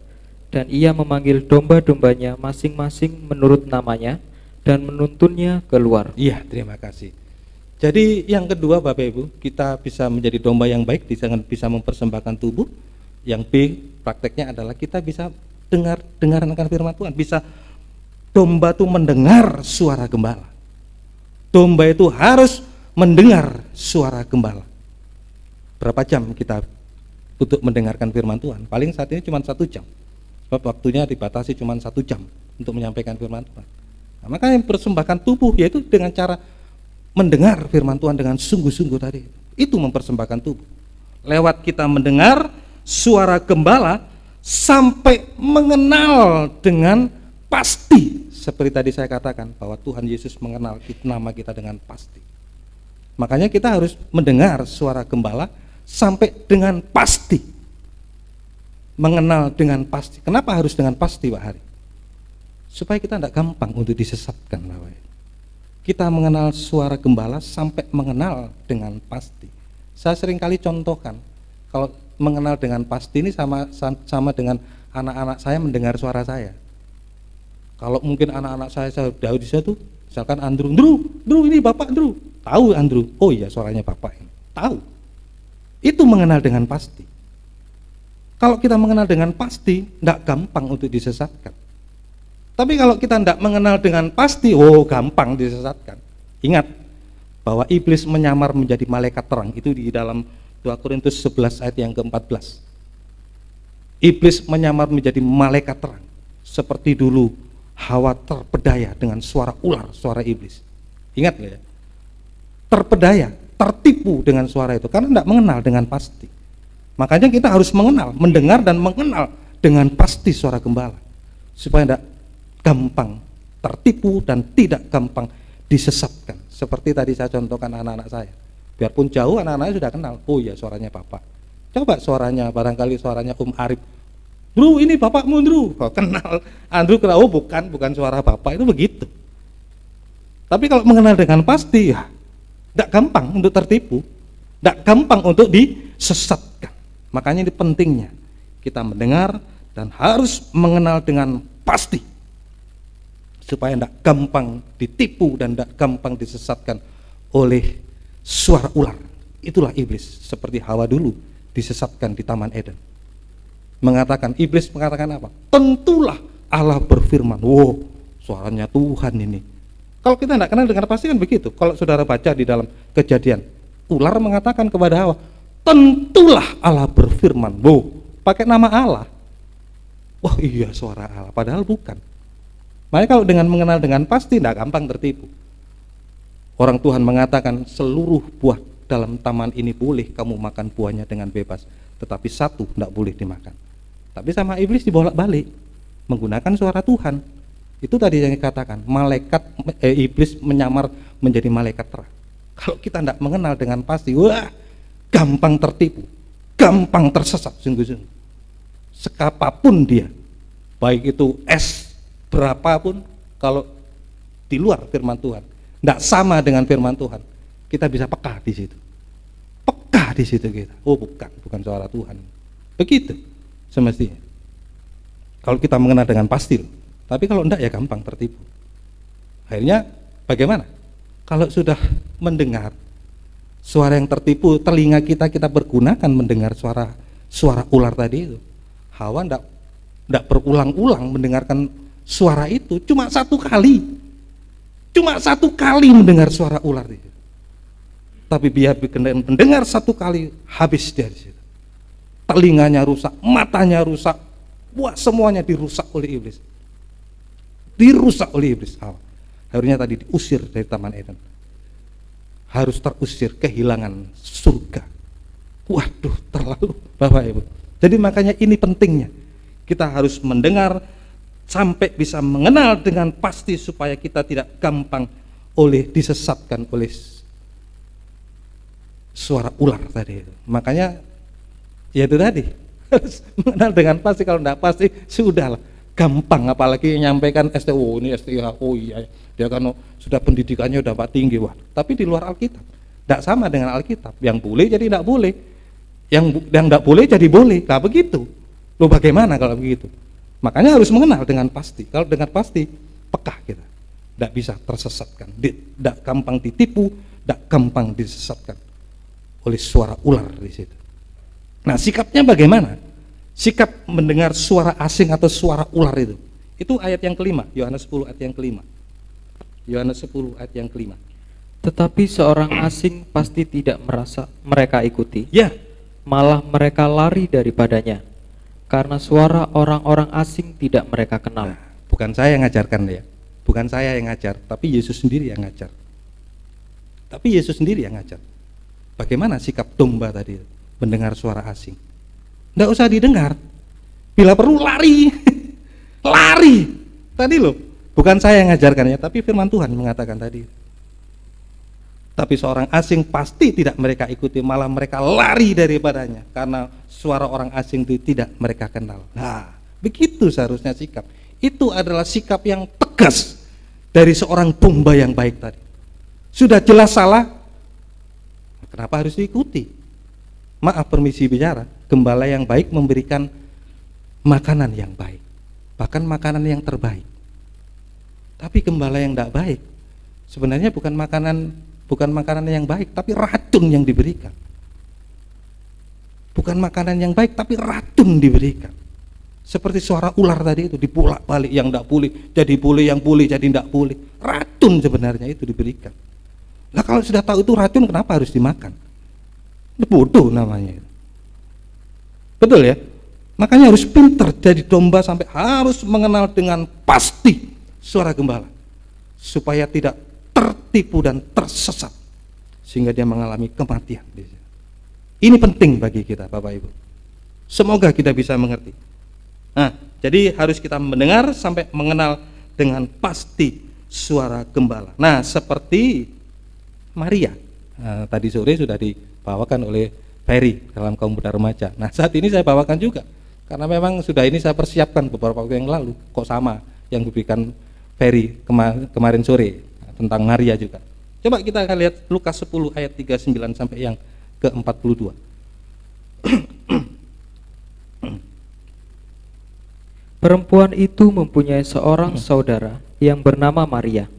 dan ia memanggil domba-dombanya masing-masing menurut namanya dan menuntunnya keluar. Iya, terima kasih. Jadi yang kedua Bapak Ibu, kita bisa menjadi domba yang baik, bisa mempersembahkan tubuh. Yang B, prakteknya adalah kita bisa dengarkan firman Tuhan, bisa domba itu mendengar suara gembala. Domba itu harus mendengar suara gembala. Berapa jam kita untuk mendengarkan firman Tuhan? Paling saat ini cuma 1 jam. Sebab waktunya dibatasi cuma 1 jam untuk menyampaikan firman Tuhan. Nah, makanya mempersembahkan tubuh yaitu dengan cara mendengar firman Tuhan dengan sungguh-sungguh tadi. Itu mempersembahkan tubuh. Lewat kita mendengar suara gembala sampai mengenal dengan pasti. Seperti tadi saya katakan bahwa Tuhan Yesus mengenal nama kita dengan pasti. Makanya kita harus mendengar suara gembala sampai dengan pasti. Mengenal dengan pasti. Kenapa harus dengan pasti, Pak Hari? Supaya kita tidak gampang untuk disesatkan, Bapak. Kita mengenal suara gembala sampai mengenal dengan pasti. Saya sering kali contohkan, kalau mengenal dengan pasti ini sama dengan anak-anak saya mendengar suara saya. Kalau mungkin anak-anak saya jauh di situ, misalkan Andrew, ini Bapak Andrew. Tahu Andrew, oh iya suaranya Bapak ini. Tahu. Itu mengenal dengan pasti. Kalau kita mengenal dengan pasti, tidak gampang untuk disesatkan. Tapi kalau kita tidak mengenal dengan pasti, oh gampang disesatkan. Ingat bahwa iblis menyamar menjadi malaikat terang, itu di dalam 2 Korintus 11 ayat yang ke-14. Iblis menyamar menjadi malaikat terang, seperti dulu Hawa terpedaya dengan suara ular, suara iblis. Ingat nggak ya? Terpedaya, tertipu dengan suara itu, karena tidak mengenal dengan pasti. Makanya kita harus mengenal, mendengar dan mengenal dengan pasti suara gembala, supaya tidak gampang tertipu dan tidak gampang disesatkan. Seperti tadi saya contohkan anak-anak saya, biarpun jauh anak-anaknya sudah kenal, oh ya suaranya Bapak. Coba suaranya, barangkali suaranya Arif, Bro ini bapakmu Andrew, oh, kenal Andrew, oh bukan suara Bapak, itu begitu. Tapi kalau mengenal dengan pasti, ya tidak gampang untuk tertipu, tidak gampang untuk disesatkan. Makanya ini pentingnya kita mendengar dan harus mengenal dengan pasti, supaya tidak gampang ditipu dan tidak gampang disesatkan oleh suara ular. Itulah iblis, seperti Hawa dulu disesatkan di Taman Eden. Iblis mengatakan apa? Tentulah Allah berfirman. Wow, suaranya Tuhan ini. Kalau kita tidak kenal dengan pasti kan begitu. Kalau saudara baca di dalam Kejadian, ular mengatakan kepada Hawa, tentulah Allah berfirman. Wow, pakai nama Allah. Wah iya suara Allah, padahal bukan. Makanya kalau dengan mengenal dengan pasti tidak gampang tertipu. Orang Tuhan mengatakan seluruh buah dalam taman ini boleh kamu makan buahnya dengan bebas, tetapi satu tidak boleh dimakan. Tapi sama iblis dibolak-balik menggunakan suara Tuhan. Itu tadi yang dikatakan iblis menyamar menjadi malaikat terang. Kalau kita tidak mengenal dengan pasti, wah gampang tertipu, gampang tersesat sungguh-sungguh. Sekapapun dia, baik itu es berapapun, kalau di luar firman Tuhan, tidak sama dengan firman Tuhan, kita bisa peka di situ. Peka di situ kita. Oh bukan suara Tuhan. Begitu semestinya. Kalau kita mengenal dengan pasti, tapi kalau enggak ya gampang tertipu. Akhirnya bagaimana? Kalau sudah mendengar suara yang tertipu, telinga kita pergunakan mendengar suara ular tadi itu. Hawa enggak berulang-ulang mendengarkan suara itu, cuma satu kali mendengar suara ular itu. Tapi dia mendengar satu kali, habis dia di situ. Telinganya rusak, matanya rusak, wah semuanya dirusak oleh iblis. Dirusak oleh iblis. Harusnya tadi diusir dari Taman Eden. Harus terusir, kehilangan surga. Waduh, terlalu Bapak Ibu. Jadi makanya ini pentingnya. Kita harus mendengar sampai bisa mengenal dengan pasti supaya kita tidak gampang disesatkan oleh suara ular tadi itu. Makanya ya itu tadi, harus mengenal dengan pasti. Kalau tidak pasti sudahlah, gampang. Apalagi nyampaikan STO ini STH, oh iya dia kan sudah pendidikannya udah tinggi. Wah, tapi di luar Alkitab tidak sama dengan Alkitab. Yang boleh jadi tidak boleh, yang tidak boleh jadi boleh. Nah begitu. Loh bagaimana kalau begitu? Makanya harus mengenal dengan pasti. Kalau dengan pasti peka kita, tidak bisa tersesatkan, tidak gampang ditipu, tidak gampang disesatkan oleh suara ular di situ. Nah sikapnya bagaimana? Sikap mendengar suara asing atau suara ular itu ayat yang kelima, Yohanes 10 ayat yang kelima. Yohanes 10 ayat yang kelima. Tetapi seorang asing pasti tidak merasa mereka ikuti. Ya. Malah mereka lari daripadanya, karena suara orang-orang asing tidak mereka kenal. Nah, bukan saya yang ngajarkan ya, bukan saya yang ngajar, tapi Yesus sendiri yang ngajar. Tapi Yesus sendiri yang ngajar. Bagaimana sikap domba tadi mendengar suara asing? Nggak usah didengar. Bila perlu lari. Lari. Tadi loh, bukan saya yang ngajarkannya, tapi firman Tuhan mengatakan tadi. Tapi seorang asing pasti tidak mereka ikuti, malah mereka lari daripadanya karena suara orang asing itu tidak mereka kenal. Nah, begitu seharusnya sikap. Itu adalah sikap yang tegas dari seorang domba yang baik tadi. Sudah jelas salah, kenapa harus diikuti? Maaf permisi bicara, gembala yang baik memberikan makanan yang baik, bahkan makanan yang terbaik. Tapi gembala yang tidak baik sebenarnya bukan makanan yang baik, tapi racun yang diberikan. Bukan makanan yang baik, tapi racun diberikan. Seperti suara ular tadi itu, dipulak balik yang tidak pulih, jadi pulih, yang pulih jadi tidak pulih. Racun sebenarnya itu diberikan. Nah kalau sudah tahu itu racun, kenapa harus dimakan? Bodoh namanya. Betul ya? Makanya harus pintar jadi domba sampai harus mengenal dengan pasti suara gembala, supaya tidak tertipu dan tersesat sehingga dia mengalami kematian. Ini penting bagi kita Bapak Ibu. Semoga kita bisa mengerti. Nah, jadi harus kita mendengar sampai mengenal dengan pasti suara gembala. Nah, seperti Maria. Nah, tadi sore sudah dibawakan oleh Ferry dalam kaum muda remaja. Nah, saat ini saya bawakan juga karena memang sudah ini saya persiapkan beberapa waktu yang lalu. Kok sama yang diberikan Ferry kemarin sore tentang Maria juga. Coba kita akan lihat Lukas 10 ayat 39 sampai yang ke-42. Perempuan itu mempunyai seorang saudara yang bernama Maria.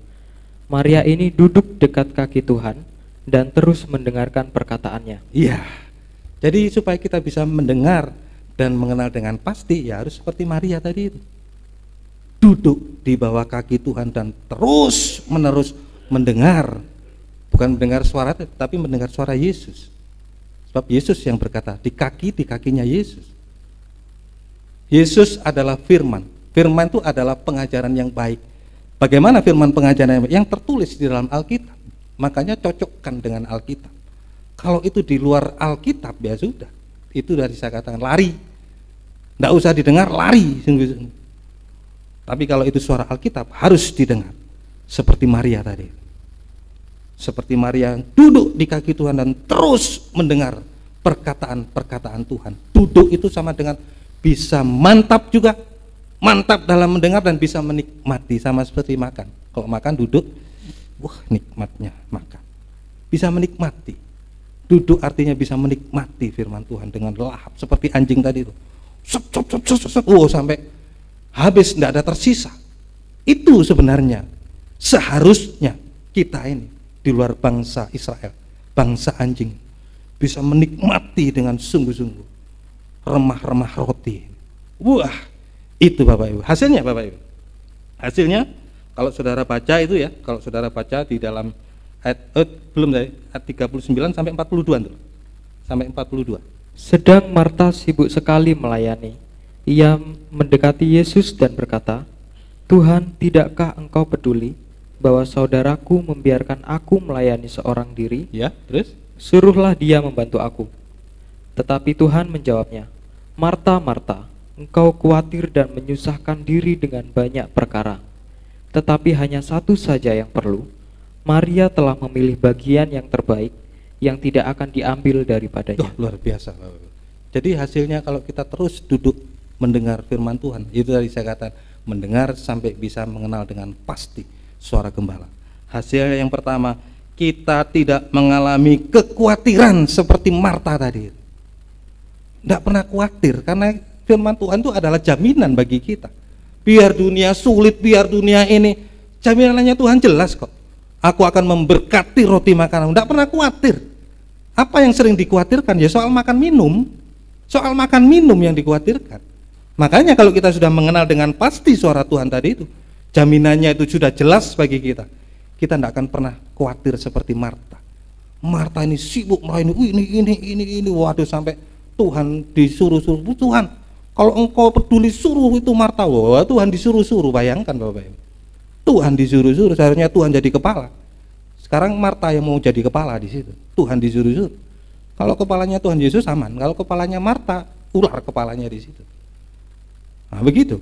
Maria ini duduk dekat kaki Tuhan dan terus mendengarkan perkataannya. Iya. Jadi supaya kita bisa mendengar dan mengenal dengan pasti, ya harus seperti Maria tadi itu. Duduk di bawah kaki Tuhan dan terus menerus mendengar, bukan mendengar suara tapi mendengar suara Yesus. Sebab Yesus yang berkata, di kakinya Yesus. Yesus adalah firman. Firman itu adalah pengajaran yang baik. Bagaimana firman pengajaran yang baik? Yang tertulis di dalam Alkitab. Makanya cocokkan dengan Alkitab. Kalau itu di luar Alkitab, ya sudah. Itu dari saya katakan lari. Tidak usah didengar, lari sungguh-sungguh. Tapi kalau itu suara Alkitab harus didengar. Seperti Maria tadi. Seperti Maria yang duduk di kaki Tuhan dan terus mendengar perkataan-perkataan Tuhan. Duduk itu sama dengan bisa mantap juga. Mantap dalam mendengar dan bisa menikmati, sama seperti makan. Kalau makan duduk, wah nikmatnya makan. Bisa menikmati. Duduk artinya bisa menikmati firman Tuhan dengan lahap. Seperti anjing tadi itu. Sampai habis, tidak ada tersisa. Itu sebenarnya seharusnya kita ini di luar bangsa Israel, bangsa anjing, bisa menikmati dengan sungguh-sungguh remah-remah roti. Wah, itu Bapak Ibu. Hasilnya Bapak Ibu. Hasilnya kalau saudara baca itu ya, kalau saudara baca di dalam ayat belum saya, ayat 39 sampai 42 tuh. Sampai 42. Sedang Marta sibuk sekali melayani. Ia mendekati Yesus dan berkata, "Tuhan, tidakkah engkau peduli bahwa saudaraku membiarkan aku melayani seorang diri? Ya, terus? Suruhlah dia membantu aku." Tetapi Tuhan menjawabnya, "Marta, Marta, engkau khawatir dan menyusahkan diri dengan banyak perkara. Tetapi hanya satu saja yang perlu. Maria telah memilih bagian yang terbaik, yang tidak akan diambil daripadanya." Luar biasa Bapak Ibu. Jadi hasilnya kalau kita terus duduk mendengar firman Tuhan, itu tadi saya katakan, mendengar sampai bisa mengenal dengan pasti suara gembala. Hasilnya yang pertama, kita tidak mengalami kekhawatiran seperti Marta tadi. Tidak pernah khawatir, karena firman Tuhan itu adalah jaminan bagi kita. Biar dunia sulit, biar dunia ini, jaminannya Tuhan jelas kok. Aku akan memberkati roti makanan. Tidak pernah khawatir. Apa yang sering dikhawatirkan? Ya soal makan minum. Soal makan minum yang dikhawatirkan. Makanya kalau kita sudah mengenal dengan pasti suara Tuhan tadi itu, jaminannya itu sudah jelas bagi kita. Kita tidak akan pernah khawatir seperti Marta. Marta ini sibuk melayani, ini, waduh sampai Tuhan disuruh-suruh. Tuhan, kalau engkau peduli suruh itu Marta, wah Tuhan disuruh-suruh, bayangkan Bapak Ibu. Tuhan disuruh-suruh, seharusnya Tuhan jadi kepala. Sekarang Marta yang mau jadi kepala di situ. Tuhan disuruh-suruh. Kalau kepalanya Tuhan Yesus aman, kalau kepalanya Marta, ular kepalanya di situ. Nah, begitu.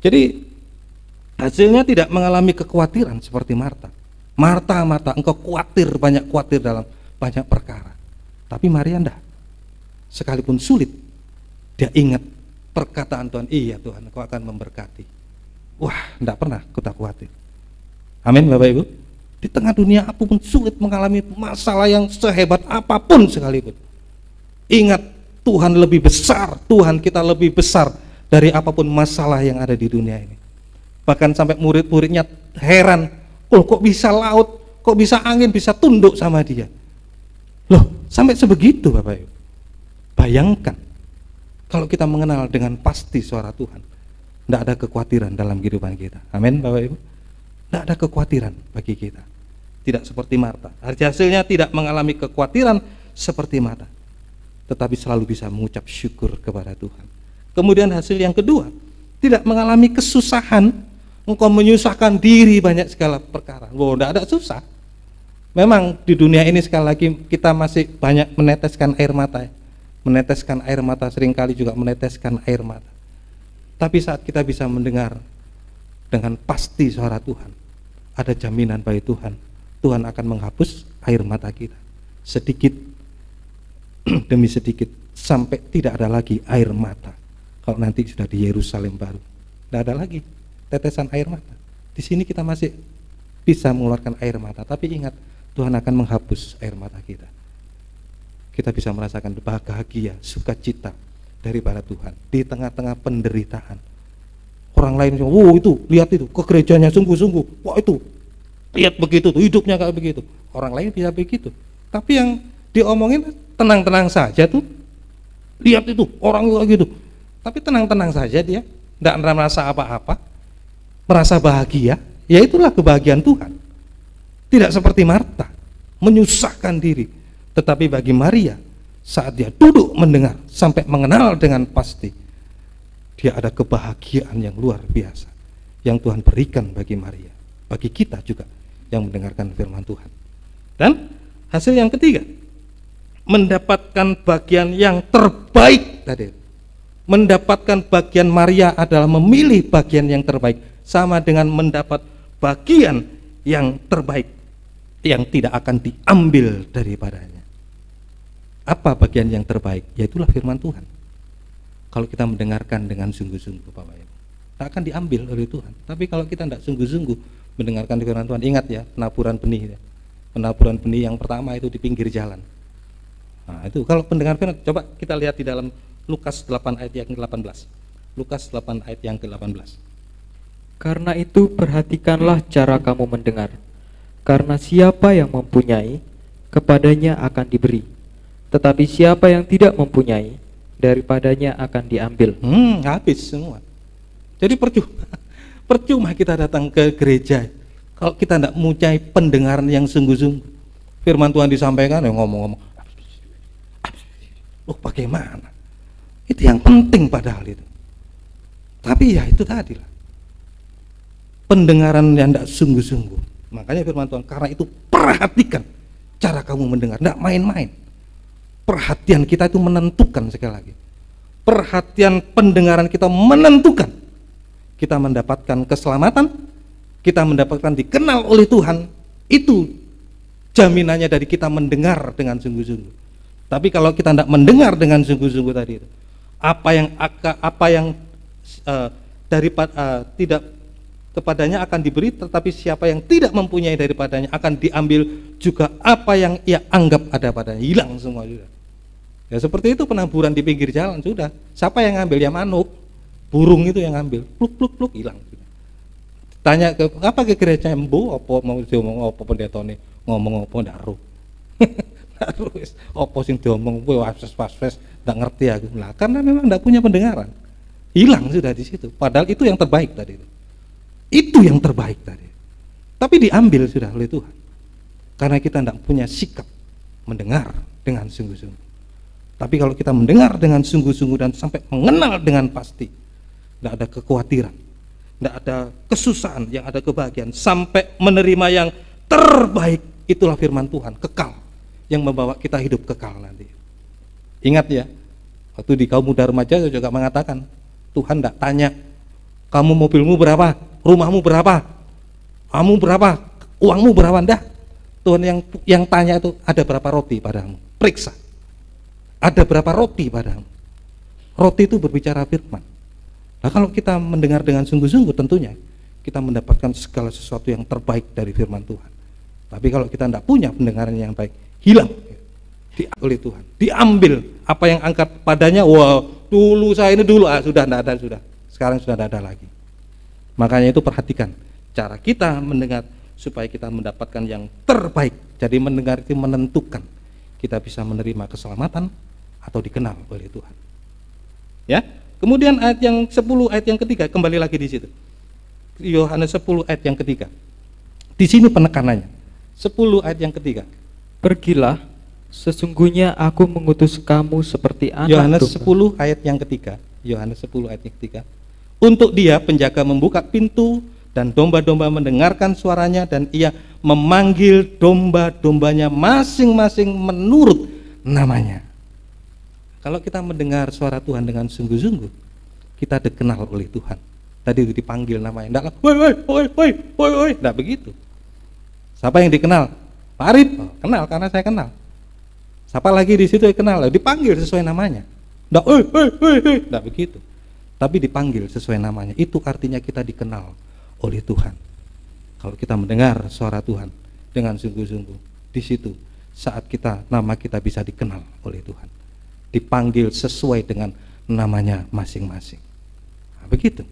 Jadi hasilnya tidak mengalami kekhawatiran seperti Marta. Marta, engkau khawatir, banyak khawatir dalam banyak perkara. Tapi Maria enggak. Sekalipun sulit, dia ingat perkataan Tuhan, iya Tuhan, Engkau akan memberkati. Wah, enggak pernah kita khawatir. Amin Bapak Ibu. Di tengah dunia apapun sulit mengalami masalah yang sehebat apapun sekalipun. Ingat, Tuhan lebih besar, Tuhan kita lebih besar dari apapun masalah yang ada di dunia ini. Bahkan sampai murid-muridnya heran, oh kok bisa laut, kok bisa angin, bisa tunduk sama dia. Loh, sampai sebegitu Bapak Ibu. Bayangkan, kalau kita mengenal dengan pasti suara Tuhan, tidak ada kekhawatiran dalam kehidupan kita. Amin Bapak Ibu. Tidak ada kekhawatiran bagi kita. Tidak seperti Marta. Hasilnya tidak mengalami kekhawatiran seperti Marta, tetapi selalu bisa mengucap syukur kepada Tuhan. Kemudian hasil yang kedua, tidak mengalami kesusahan, engkau menyusahkan diri banyak segala perkara. Wow, tidak ada susah. Memang di dunia ini sekali lagi kita masih banyak meneteskan air mata. Meneteskan air mata, seringkali juga meneteskan air mata. Tapi saat kita bisa mendengar dengan pasti suara Tuhan, ada jaminan bagi Tuhan, Tuhan akan menghapus air mata kita sedikit demi sedikit sampai tidak ada lagi air mata. Kalau nanti sudah di Yerusalem baru, tidak ada lagi tetesan air mata. Di sini kita masih bisa mengeluarkan air mata, tapi ingat, Tuhan akan menghapus air mata kita. Kita bisa merasakan bahagia, sukacita daripada Tuhan di tengah-tengah penderitaan. Orang lain, wow itu, lihat itu, ke gerejanya sungguh-sungguh, wah itu, lihat begitu tuh, hidupnya kayak begitu. Orang lain bisa begitu, tapi yang diomongin tenang-tenang saja tuh, lihat itu, orang kayak gitu, tapi tenang-tenang saja dia, tidak merasa apa-apa, merasa bahagia. Ya itulah kebahagiaan Tuhan. Tidak seperti Marta, menyusahkan diri. Tetapi bagi Maria, saat dia duduk mendengar sampai mengenal dengan pasti, dia ada kebahagiaan yang luar biasa yang Tuhan berikan bagi Maria, bagi kita juga yang mendengarkan firman Tuhan. Dan hasil yang ketiga, mendapatkan bagian yang terbaik tadi. Mendapatkan bagian Maria adalah memilih bagian yang terbaik, sama dengan mendapat bagian yang terbaik yang tidak akan diambil daripadanya. Apa bagian yang terbaik? Yaitulah firman Tuhan. Kalau kita mendengarkan dengan sungguh-sungguh Bapak Ibu, tak akan diambil oleh Tuhan. Tapi kalau kita tidak sungguh-sungguh mendengarkan firman Tuhan, ingat ya, penaburan benih ya. Penaburan benih yang pertama itu di pinggir jalan. Nah itu kalau pendengar firman, coba kita lihat di dalam Lukas 8 ayat yang ke-18. Lukas 8 ayat yang ke-18. Karena itu perhatikanlah cara kamu mendengar. Karena siapa yang mempunyai, kepadanya akan diberi. Tetapi siapa yang tidak mempunyai, daripadanya akan diambil. Habis semua. Jadi percuma kita datang ke gereja kalau kita tidak mempunyai pendengaran yang sungguh-sungguh. Firman Tuhan disampaikan, ya ngomong-ngomong. Bagaimana? Itu yang penting padahal itu. Tapi ya itu tadi lah. Pendengaran yang tidak sungguh-sungguh. Makanya firman Tuhan, karena itu perhatikan cara kamu mendengar, tidak main-main. Perhatian kita itu menentukan, sekali lagi. Perhatian pendengaran kita menentukan. Kita mendapatkan keselamatan, kita mendapatkan dikenal oleh Tuhan. Itu jaminannya dari kita mendengar dengan sungguh-sungguh. Tapi kalau kita tidak mendengar dengan sungguh-sungguh tadi itu, tidak kepadanya akan diberi, tetapi siapa yang tidak mempunyai daripadanya akan diambil juga apa yang ia anggap ada padanya, hilang semua juga. Ya seperti itu penaburan di pinggir jalan sudah. Siapa yang ngambil? Ya manuk, burung itu yang ngambil, pluk hilang. Tanya ke apa ke gereja, "Bu, apa mau diomong apa pendetane ngomong apa ndak ro." Ndak wis apa sing diomong kowe was-was ndak ngerti aku. Lah karena memang ndak punya pendengaran. Hilang sudah di situ. Padahal itu yang terbaik tadi. Itu yang terbaik tadi. Tapi diambil sudah oleh Tuhan. Karena kita tidak punya sikap mendengar dengan sungguh-sungguh. Tapi kalau kita mendengar dengan sungguh-sungguh dan sampai mengenal dengan pasti, tidak ada kekhawatiran, tidak ada kesusahan, yang ada kebahagiaan, sampai menerima yang terbaik. Itulah firman Tuhan, kekal, yang membawa kita hidup kekal nanti. Ingat ya, waktu di kaum muda remaja saya juga mengatakan, Tuhan tidak tanya, kamu mobilmu berapa, rumahmu berapa, kamu berapa, uangmu berapa, enggak. Tuhan yang tanya itu, ada berapa roti padamu, periksa. Ada berapa roti padamu. Roti itu berbicara firman. Nah, kalau kita mendengar dengan sungguh-sungguh, tentunya kita mendapatkan segala sesuatu yang terbaik dari firman Tuhan. Tapi kalau kita tidak punya pendengaran yang baik, hilang oleh Tuhan, diambil apa yang angkat padanya. Wah, dulu saya ini dulu, sudah tidak ada, sudah sekarang sudah tidak ada lagi. Makanya itu perhatikan cara kita mendengar supaya kita mendapatkan yang terbaik. Jadi mendengar itu menentukan kita bisa menerima keselamatan atau dikenal oleh Tuhan. Ya. Kemudian ayat yang 10, ayat yang ketiga, kembali lagi di situ. Yohanes 10 ayat yang ketiga. Di sini penekanannya. 10 ayat yang ketiga. Pergilah, sesungguhnya aku mengutus kamu seperti anak Yohanes domba. 10 ayat yang ketiga. Yohanes 10 ayat yang ketiga. Untuk dia penjaga membuka pintu, dan domba-domba mendengarkan suaranya, dan ia memanggil domba-dombanya masing-masing menurut namanya. Kalau kita mendengar suara Tuhan dengan sungguh-sungguh, kita dikenal oleh Tuhan. Tadi itu dipanggil namanya, enggak, woi, enggak begitu. Siapa yang dikenal? Pak Arif, oh, kenal karena saya kenal. Siapa lagi di situ yang kenal? Dipanggil sesuai namanya. Enggak, enggak begitu. Tapi dipanggil sesuai namanya. Itu artinya kita dikenal oleh Tuhan. Kalau kita mendengar suara Tuhan dengan sungguh-sungguh, di situ saat nama kita bisa dikenal oleh Tuhan, dipanggil sesuai dengan namanya masing-masing. Nah, begitu.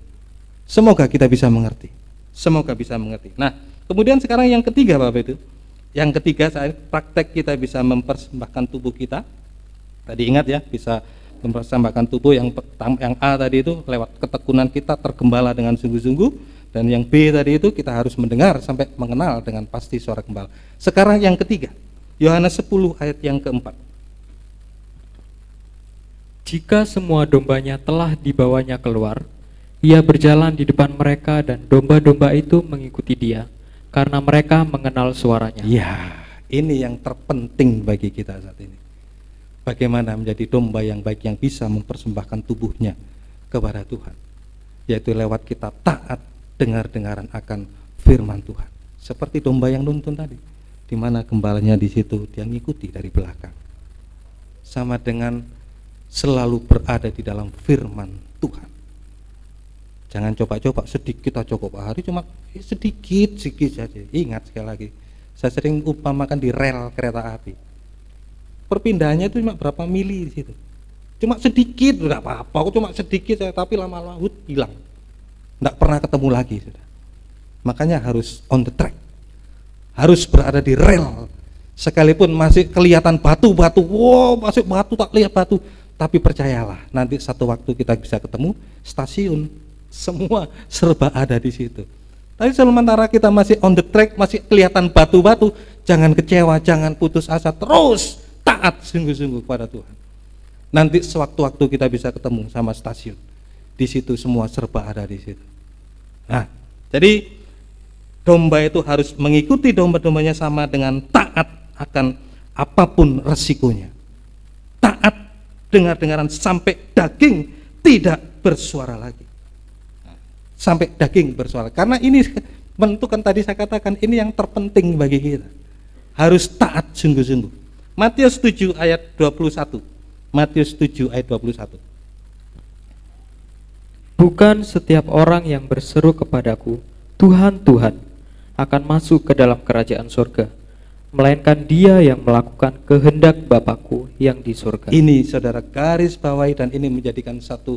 Semoga kita bisa mengerti. Semoga bisa mengerti. Nah, kemudian sekarang yang ketiga, Bapak itu. Yang ketiga, saat praktek kita bisa mempersembahkan tubuh kita. Tadi ingat ya, bisa mempersembahkan tubuh. Yang A tadi itu lewat ketekunan kita tergembala dengan sungguh-sungguh. Dan yang B tadi itu kita harus mendengar sampai mengenal dengan pasti suara gembala. Sekarang yang ketiga, Yohanes 10 ayat yang keempat. Jika semua dombanya telah dibawanya keluar, ia berjalan di depan mereka dan domba-domba itu mengikuti dia, karena mereka mengenal suaranya. Ya, ini yang terpenting bagi kita saat ini. Bagaimana menjadi domba yang baik yang bisa mempersembahkan tubuhnya kepada Tuhan, yaitu lewat kita taat dengar-dengaran akan firman Tuhan. Seperti domba yang nuntun tadi, di mana gembalanya di situ dia ngikuti dari belakang. Sama dengan selalu berada di dalam firman Tuhan. Jangan coba-coba sedikit aja kok Pak Hari, cuma sedikit saja. Ingat sekali lagi, saya sering umpamakan di rel kereta api. Perpindahannya itu cuma berapa mili di situ. Cuma sedikit, enggak apa-apa, kok cuma sedikit, tapi lama-lama hilang. Enggak pernah ketemu lagi sudah. Makanya harus on the track. Harus berada di rel. Sekalipun masih kelihatan batu-batu, wow, masih batu, tak lihat batu, tapi percayalah, nanti satu waktu kita bisa ketemu stasiun, semua serba ada di situ. Tapi sementara kita masih on the track, masih kelihatan batu-batu, jangan kecewa, jangan putus asa, terus taat sungguh-sungguh kepada Tuhan. Nanti sewaktu-waktu kita bisa ketemu sama stasiun, di situ semua serba ada di situ. Nah, jadi domba itu harus mengikuti domba-dombanya sama dengan taat akan apapun resikonya. Taat dengar-dengaran sampai daging tidak bersuara lagi. Sampai daging bersuara. Karena ini menentukan, tadi saya katakan, ini yang terpenting bagi kita. Harus taat sungguh-sungguh. Matius 7 ayat 21. Matius 7 ayat 21. Bukan setiap orang yang berseru kepadaku, Tuhan, Tuhan, akan masuk ke dalam kerajaan surga, melainkan dia yang melakukan kehendak Bapakku yang di surga. Ini saudara garis bawahi, dan ini menjadikan satu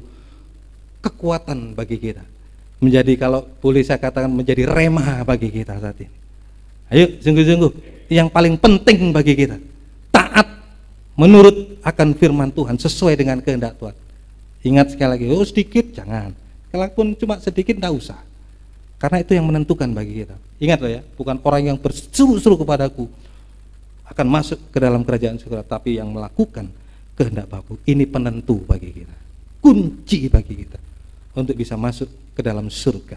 kekuatan bagi kita. Menjadi, kalau boleh saya katakan, menjadi rema bagi kita saat ini. Ayo sungguh-sungguh, yang paling penting bagi kita, taat menurut akan firman Tuhan sesuai dengan kehendak Tuhan. Ingat sekali lagi, oh sedikit jangan, kalaupun cuma sedikit enggak usah, karena itu yang menentukan bagi kita. Ingat loh ya, bukan orang yang berseru-seru kepadaku akan masuk ke dalam kerajaan surga, tapi yang melakukan kehendak Bapa. Ini penentu bagi kita, kunci bagi kita untuk bisa masuk ke dalam surga.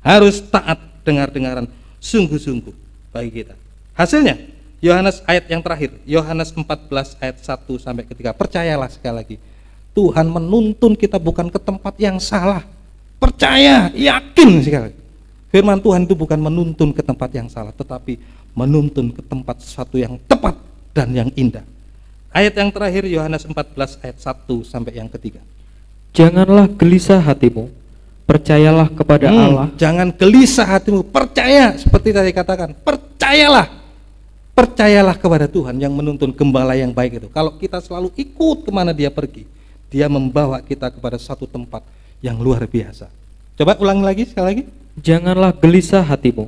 harus taat dengar-dengaran sungguh-sungguh bagi kita. Hasilnya Yohanes ayat yang terakhir, Yohanes 14 ayat 1 sampai ke 3. Percayalah sekali lagi, Tuhan menuntun kita bukan ke tempat yang salah. Percaya, yakin sekali. Firman Tuhan itu bukan menuntun ke tempat yang salah, tetapi menuntun ke tempat sesuatu yang tepat dan yang indah. Ayat yang terakhir Yohanes 14 ayat 1 sampai yang ke 3. Janganlah gelisah hatimu, percayalah kepada Allah. Jangan gelisah hatimu, percaya, seperti tadi katakan, percayalah kepada Tuhan yang menuntun gembala yang baik itu. Kalau kita selalu ikut kemana dia pergi, dia membawa kita kepada satu tempat yang luar biasa. Coba ulang lagi sekali lagi. Janganlah gelisah hatimu,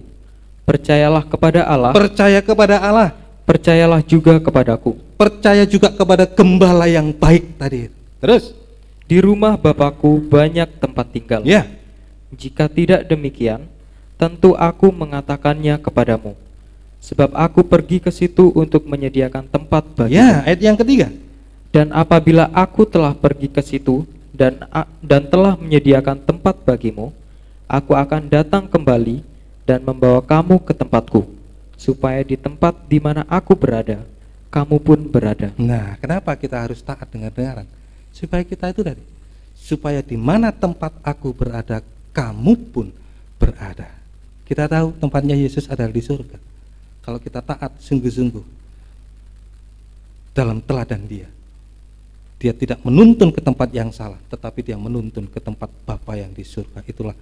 percayalah kepada Allah. Percaya kepada Allah. Percayalah juga kepadaku. Percaya juga kepada gembala yang baik tadi. Terus, di rumah Bapakku banyak tempat tinggal. ya, Jika tidak demikian, tentu aku mengatakannya kepadamu. Sebab aku pergi ke situ untuk menyediakan tempat bagimu. ya, ayat yang ketiga. Dan apabila aku telah pergi ke situ dan telah menyediakan tempat bagimu, aku akan datang kembali dan membawa kamu ke tempatku, supaya di tempat di mana aku berada, kamu pun berada. Nah, kenapa kita harus taat dengar-dengaran? Supaya kita itu tadi, supaya di mana tempat aku berada, kamu pun berada. Kita tahu tempatnya Yesus adalah di surga. Kalau kita taat sungguh-sungguh dalam teladan dia, dia tidak menuntun ke tempat yang salah, tetapi dia menuntun ke tempat Bapa yang di surga. Itulah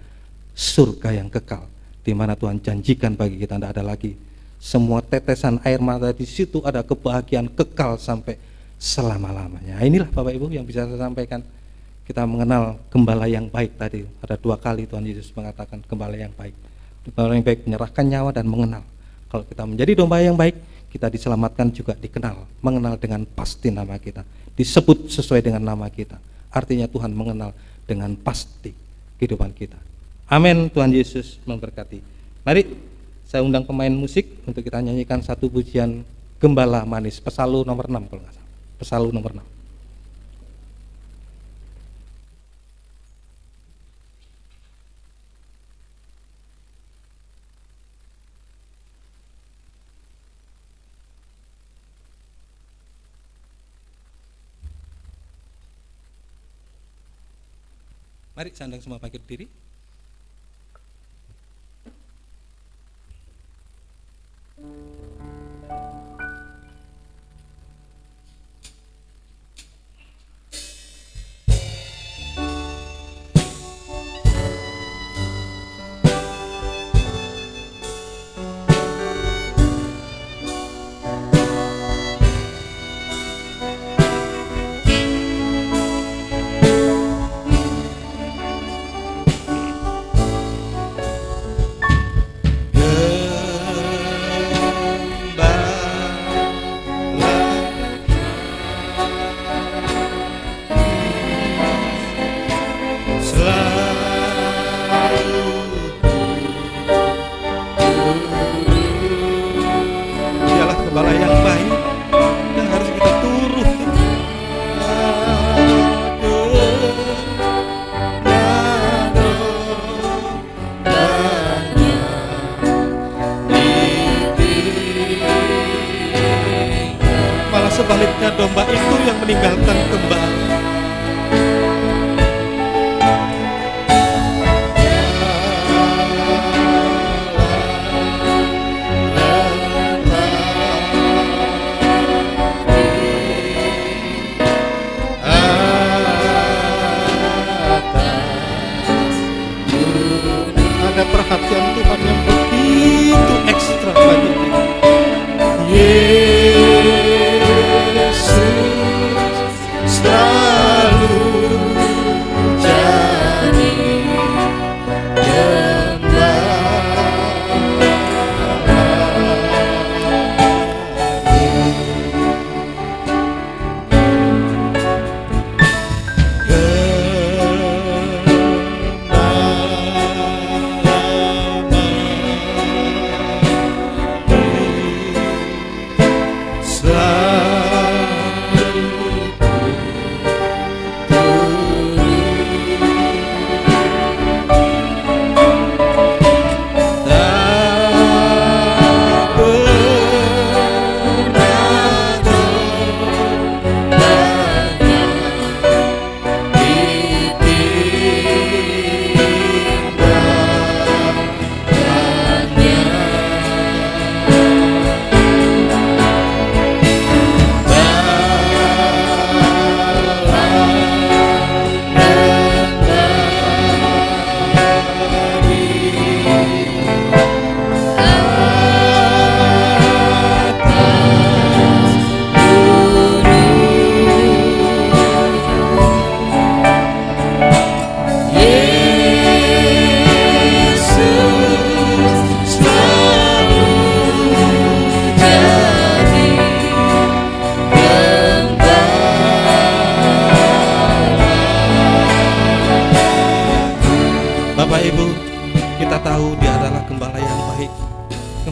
surga yang kekal, di mana Tuhan janjikan bagi kita. Tidak ada lagi semua tetesan air mata, di situ ada kebahagiaan kekal sampai selama-lamanya. Inilah Bapak Ibu yang bisa saya sampaikan. Kita mengenal gembala yang baik tadi. Ada 2 kali Tuhan Yesus mengatakan gembala yang baik. Gembala yang baik menyerahkan nyawa dan mengenal. Kalau kita menjadi domba yang baik, kita diselamatkan juga dikenal, mengenal dengan pasti nama kita, disebut sesuai dengan nama kita. Artinya Tuhan mengenal dengan pasti kehidupan kita. Amin. Tuhan Yesus memberkati. Mari saya undang pemain musik untuk kita nyanyikan satu pujian Gembala Manis, Pesalu nomor 6 kalau nggak salah. Pesalu nomor 6. Mari sandang semua bangkit berdiri.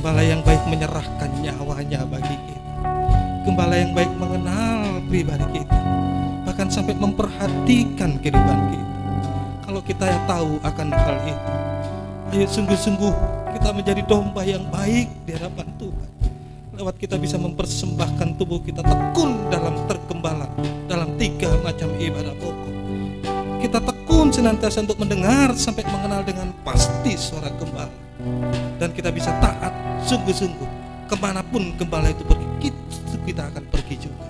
Gembala yang baik menyerahkan nyawanya bagi kita. Gembala yang baik mengenal pribadi kita, bahkan sampai memperhatikan kehidupan kita. Kalau kita tahu akan hal itu, ayo sungguh-sungguh kita menjadi domba yang baik di hadapan Tuhan. Lewat kita bisa mempersembahkan tubuh kita tekun dalam tergembala dalam 3 macam ibadah pokok. Kita tekun senantiasa untuk mendengar sampai mengenal dengan pasti suara gembala. Dan kita bisa taat sungguh-sungguh kemanapun gembala itu pergi, kita akan pergi juga.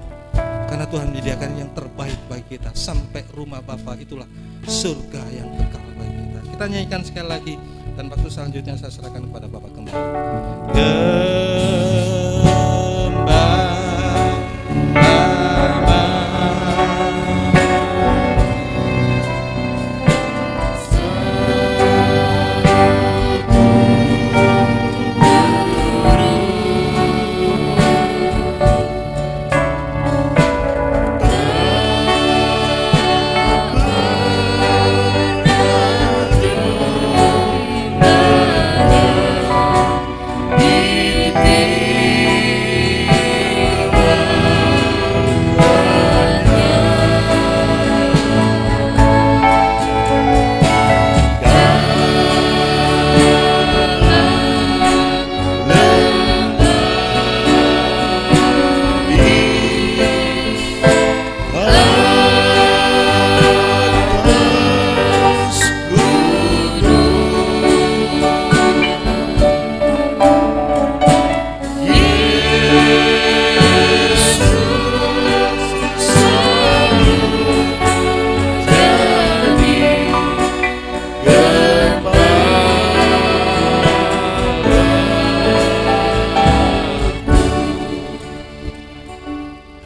Karena Tuhan menyediakan yang terbaik bagi kita. Sampai rumah Bapa itulah surga yang kekal bagi kita. Kita nyanyikan sekali lagi, dan waktu selanjutnya saya serahkan kepada Bapak kembali.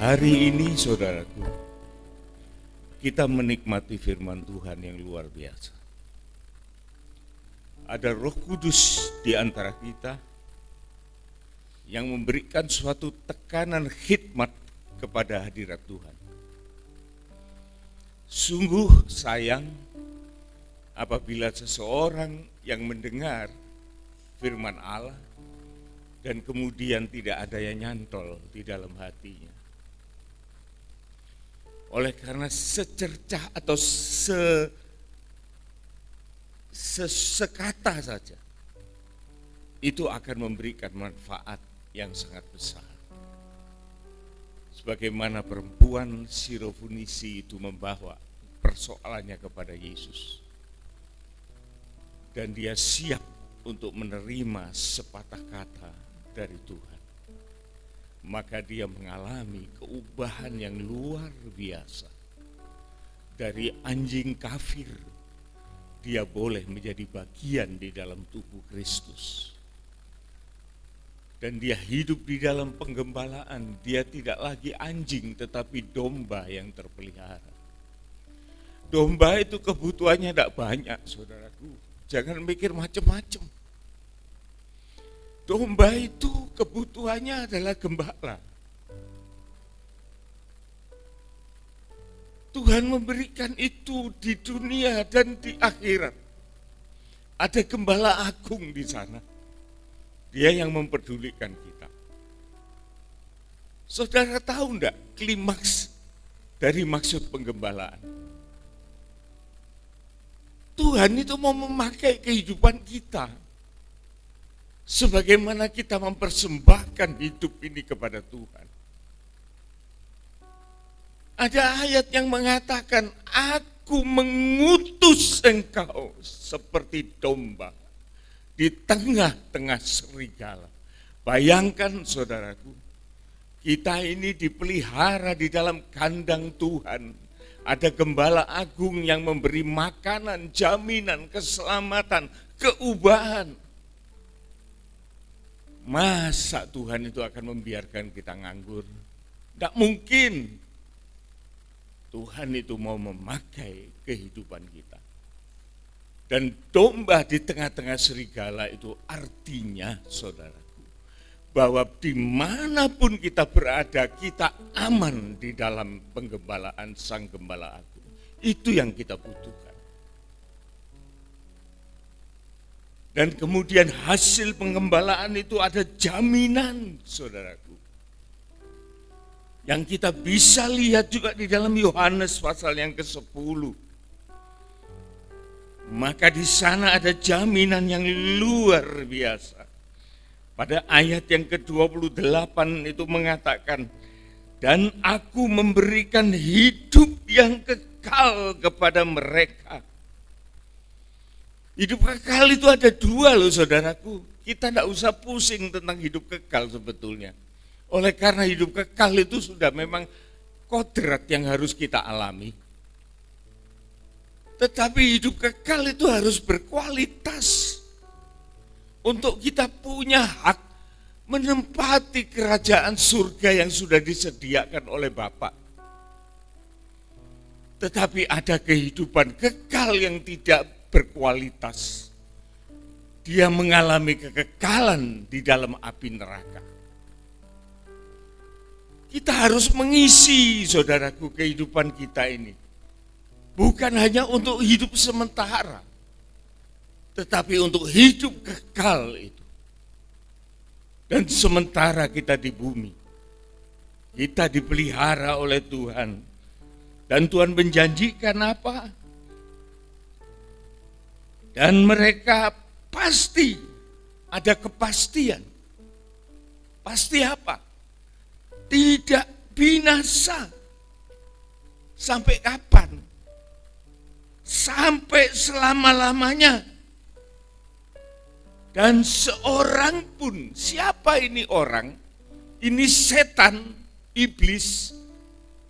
Hari ini saudaraku, kita menikmati firman Tuhan yang luar biasa. Ada Roh Kudus di antara kita yang memberikan suatu tekanan khidmat kepada hadirat Tuhan. Sungguh sayang apabila seseorang yang mendengar firman Allah dan kemudian tidak ada yang nyantol di dalam hatinya. Oleh karena secercah atau sekata saja, itu akan memberikan manfaat yang sangat besar. Sebagaimana perempuan Sirofunisi itu membawa persoalannya kepada Yesus. Dan dia siap untuk menerima sepatah kata dari Tuhan. Maka dia mengalami keubahan yang luar biasa. Dari anjing kafir, dia boleh menjadi bagian di dalam tubuh Kristus. Dan dia hidup di dalam penggembalaan, dia tidak lagi anjing tetapi domba yang terpelihara. Domba itu kebutuhannya tidak banyak, saudaraku. Jangan mikir macam-macam. Domba itu kebutuhannya adalah gembala. Tuhan memberikan itu di dunia dan di akhirat. Ada gembala agung di sana. Dia yang memperdulikan kita. Saudara tahu enggak klimaks dari maksud penggembalaan? Tuhan itu mau memakai kehidupan kita. Sebagaimana kita mempersembahkan hidup ini kepada Tuhan. Ada ayat yang mengatakan, aku mengutus engkau seperti domba di tengah-tengah serigala. Bayangkan saudaraku, kita ini dipelihara di dalam kandang Tuhan. Ada gembala agung yang memberi makanan, jaminan, keselamatan, keubahan. Masa Tuhan itu akan membiarkan kita nganggur? Tidak mungkin. Tuhan itu mau memakai kehidupan kita. Dan domba di tengah-tengah serigala itu artinya, saudaraku, bahwa dimanapun kita berada, kita aman di dalam penggembalaan Sang Gembala Agung. Itu yang kita butuhkan. Dan kemudian hasil pengembalaan itu ada jaminan, saudaraku. Yang kita bisa lihat juga di dalam Yohanes pasal yang ke-10. Maka di sana ada jaminan yang luar biasa. Pada ayat yang ke-28 itu mengatakan, dan aku memberikan hidup yang kekal kepada mereka. Hidup kekal itu ada dua loh saudaraku. Kita tidak usah pusing tentang hidup kekal sebetulnya. Oleh karena hidup kekal itu sudah memang kodrat yang harus kita alami. Tetapi hidup kekal itu harus berkualitas. Untuk kita punya hak menempati kerajaan surga yang sudah disediakan oleh Bapa. Tetapi ada kehidupan kekal yang tidak berkualitas. Dia mengalami kekekalan di dalam api neraka. Kita harus mengisi, saudaraku, kehidupan kita ini. Bukan hanya untuk hidup sementara, tetapi untuk hidup kekal itu. Dan sementara kita di bumi, kita dipelihara oleh Tuhan. Dan Tuhan menjanjikan apa? Dan mereka pasti ada kepastian. Pasti apa? Tidak binasa. Sampai kapan? Sampai selama-lamanya. Dan seorang pun, siapa ini orang? Ini setan, iblis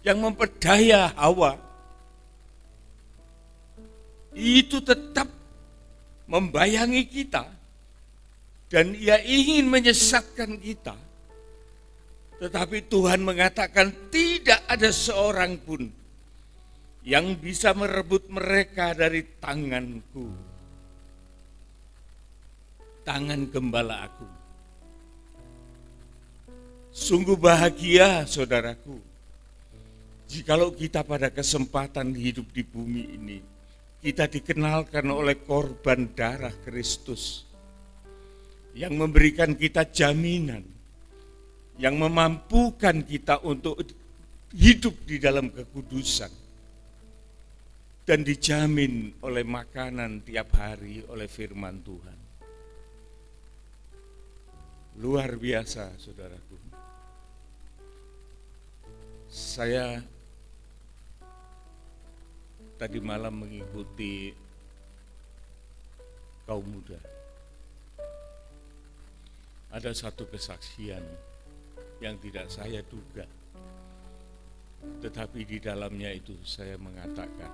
yang memperdaya Hawa. Itu tetap membayangi kita dan ia ingin menyesatkan kita. Tetapi Tuhan mengatakan tidak ada seorang pun yang bisa merebut mereka dari tanganku, tangan gembala aku. Sungguh bahagia saudaraku, jikalau kita pada kesempatan hidup di bumi ini, kita dikenalkan oleh korban darah Kristus yang memberikan kita jaminan, yang memampukan kita untuk hidup di dalam kekudusan dan dijamin oleh makanan tiap hari oleh firman Tuhan. Luar biasa saudaraku. Saya tadi malam mengikuti kaum muda. Ada satu kesaksian yang tidak saya duga, tetapi di dalamnya itu saya mengatakan,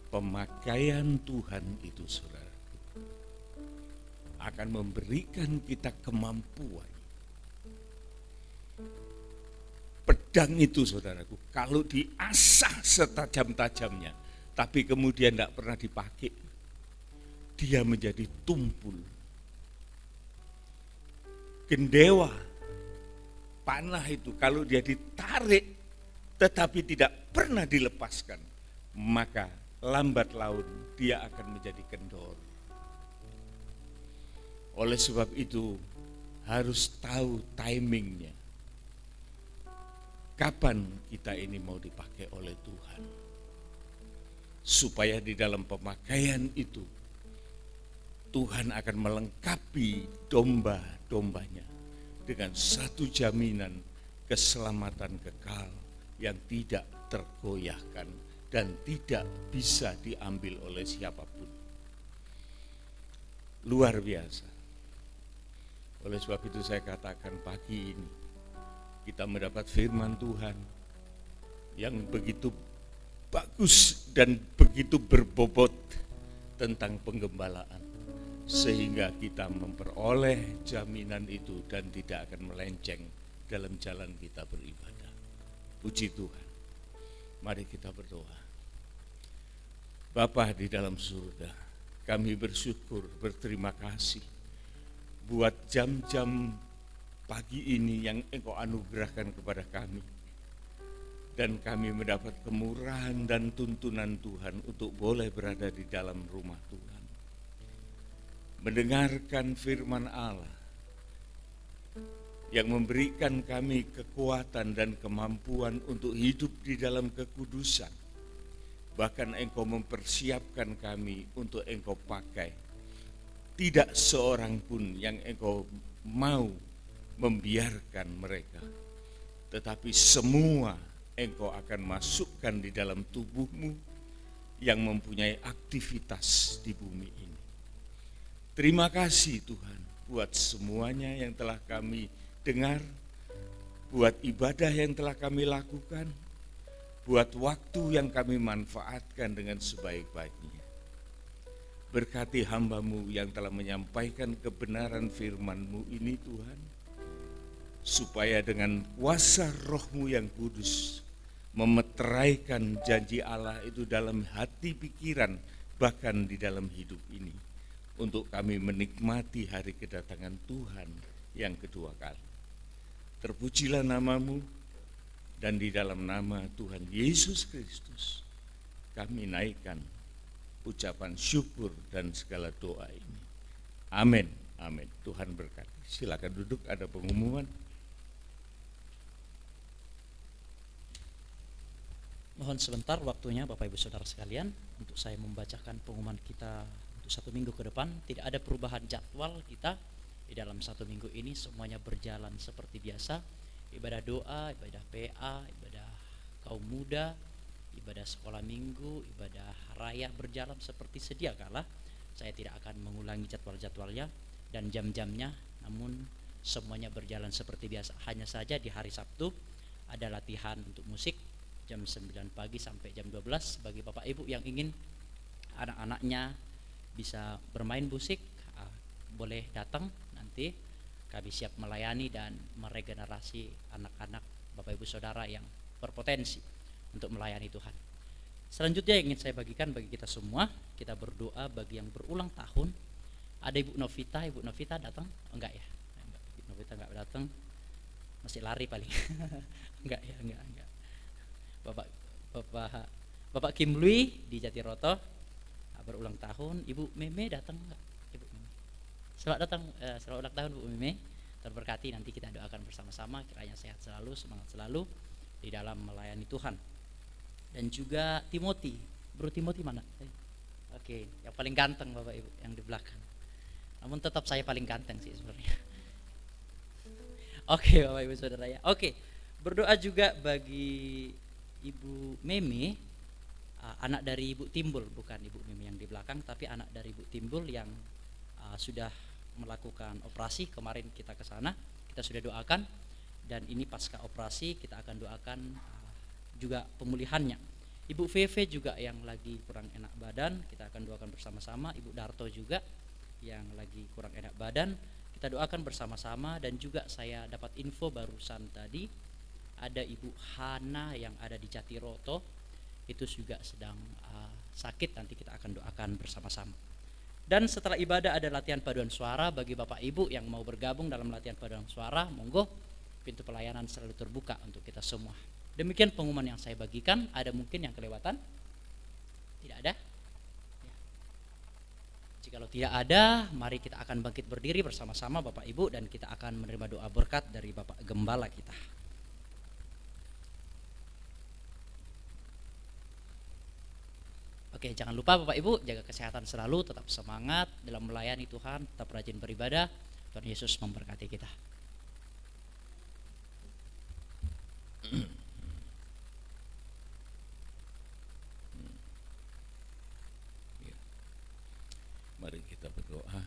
pemakaian Tuhan itu saudaraku akan memberikan kita kemampuan. Pedang itu saudaraku, kalau diasah setajam-tajamnya, tapi kemudian tidak pernah dipakai, dia menjadi tumpul. Gendewa, panah itu kalau dia ditarik, tetapi tidak pernah dilepaskan, maka lambat laun dia akan menjadi kendor. Oleh sebab itu harus tahu timingnya. Kapan kita ini mau dipakai oleh Tuhan? Supaya di dalam pemakaian itu Tuhan akan melengkapi domba-dombanya dengan satu jaminan keselamatan kekal yang tidak tergoyahkan dan tidak bisa diambil oleh siapapun. Luar biasa. Oleh sebab itu saya katakan pagi ini kita mendapat firman Tuhan yang begitu bagus dan begitu berbobot tentang penggembalaan, sehingga kita memperoleh jaminan itu dan tidak akan melenceng dalam jalan kita beribadah. Puji Tuhan. Mari kita berdoa. Bapa di dalam surga, kami bersyukur, berterima kasih buat jam-jam pagi ini yang Engkau anugerahkan kepada kami. Dan kami mendapat kemurahan dan tuntunan Tuhan untuk boleh berada di dalam rumah Tuhan. mendengarkan firman Allah yang memberikan kami kekuatan dan kemampuan untuk hidup di dalam kekudusan. Bahkan Engkau mempersiapkan kami untuk Engkau pakai. Tidak seorang pun yang Engkau mau membiarkan mereka, tetapi semua Engkau akan masukkan di dalam tubuh-Mu yang mempunyai aktivitas di bumi ini. Terima kasih Tuhan buat semuanya yang telah kami dengar, buat ibadah yang telah kami lakukan, buat waktu yang kami manfaatkan dengan sebaik-baiknya. Berkati hamba-Mu yang telah menyampaikan kebenaran firman-Mu ini Tuhan, supaya dengan kuasa Roh-Mu yang kudus memeteraikan janji Allah itu dalam hati pikiran, bahkan di dalam hidup ini, untuk kami menikmati hari kedatangan Tuhan yang kedua kali. Terpujilah nama-Mu, dan di dalam nama Tuhan Yesus Kristus kami naikkan ucapan syukur dan segala doa ini. Amin, amin. Tuhan berkati. Silakan duduk, ada pengumuman. Mohon sebentar waktunya Bapak Ibu Saudara sekalian untuk saya membacakan pengumuman kita untuk 1 minggu ke depan. Tidak ada perubahan jadwal kita di dalam 1 minggu ini, semuanya berjalan seperti biasa. Ibadah doa, ibadah PA, ibadah kaum muda, ibadah sekolah minggu, ibadah raya berjalan seperti sedia kala. Saya tidak akan mengulangi jadwal-jadwalnya dan jam-jamnya, namun semuanya berjalan seperti biasa. Hanya saja di hari Sabtu ada latihan untuk musik jam 9 pagi sampai jam 12 bagi Bapak Ibu yang ingin anak-anaknya bisa bermain musik, boleh datang. Nanti kami siap melayani dan meregenerasi anak-anak Bapak Ibu Saudara yang berpotensi untuk melayani Tuhan. Selanjutnya yang ingin saya bagikan bagi kita semua, kita berdoa bagi yang berulang tahun. Ada Ibu Novita datang? Enggak ya? Ibu Novita enggak datang, masih lari paling. enggak. Bapak Kim Lui di Jatiroto berulang tahun. Ibu Meme datang enggak? Ibu Meme. Selamat datang, selamat ulang tahun Bu Meme. Terberkati, nanti kita doakan bersama-sama kiranya sehat selalu, semangat selalu di dalam melayani Tuhan. Dan juga Timothy, Bro Timothy mana? Oke, yang paling ganteng Bapak Ibu yang di belakang. Namun tetap saya paling ganteng sih sebenarnya. Oke Bapak Ibu Saudara ya. Oke, berdoa juga bagi Ibu Meme, anak dari Ibu Timbul, bukan Ibu Meme yang di belakang, tapi anak dari Ibu Timbul yang sudah melakukan operasi. Kemarin kita ke sana, kita sudah doakan, dan ini pasca operasi kita akan doakan juga pemulihannya. Ibu Veve juga yang lagi kurang enak badan, kita akan doakan bersama-sama. Ibu Darto juga yang lagi kurang enak badan, kita doakan bersama-sama. Dan juga saya dapat info barusan tadi, ada Ibu Hana yang ada di Jatiroto, itu juga sedang sakit, nanti kita akan doakan bersama-sama. Dan setelah ibadah ada latihan paduan suara. Bagi Bapak Ibu yang mau bergabung dalam latihan paduan suara, monggo, pintu pelayanan selalu terbuka untuk kita semua. Demikian pengumuman yang saya bagikan. Ada mungkin yang kelewatan? Tidak ada? Ya. Jikalau tidak ada, mari kita akan bangkit berdiri bersama-sama Bapak Ibu, dan kita akan menerima doa berkat dari Bapak Gembala kita. Oke, jangan lupa Bapak Ibu, jaga kesehatan selalu, tetap semangat dalam melayani Tuhan, tetap rajin beribadah. Tuhan Yesus memberkati kita. Mari kita berdoa.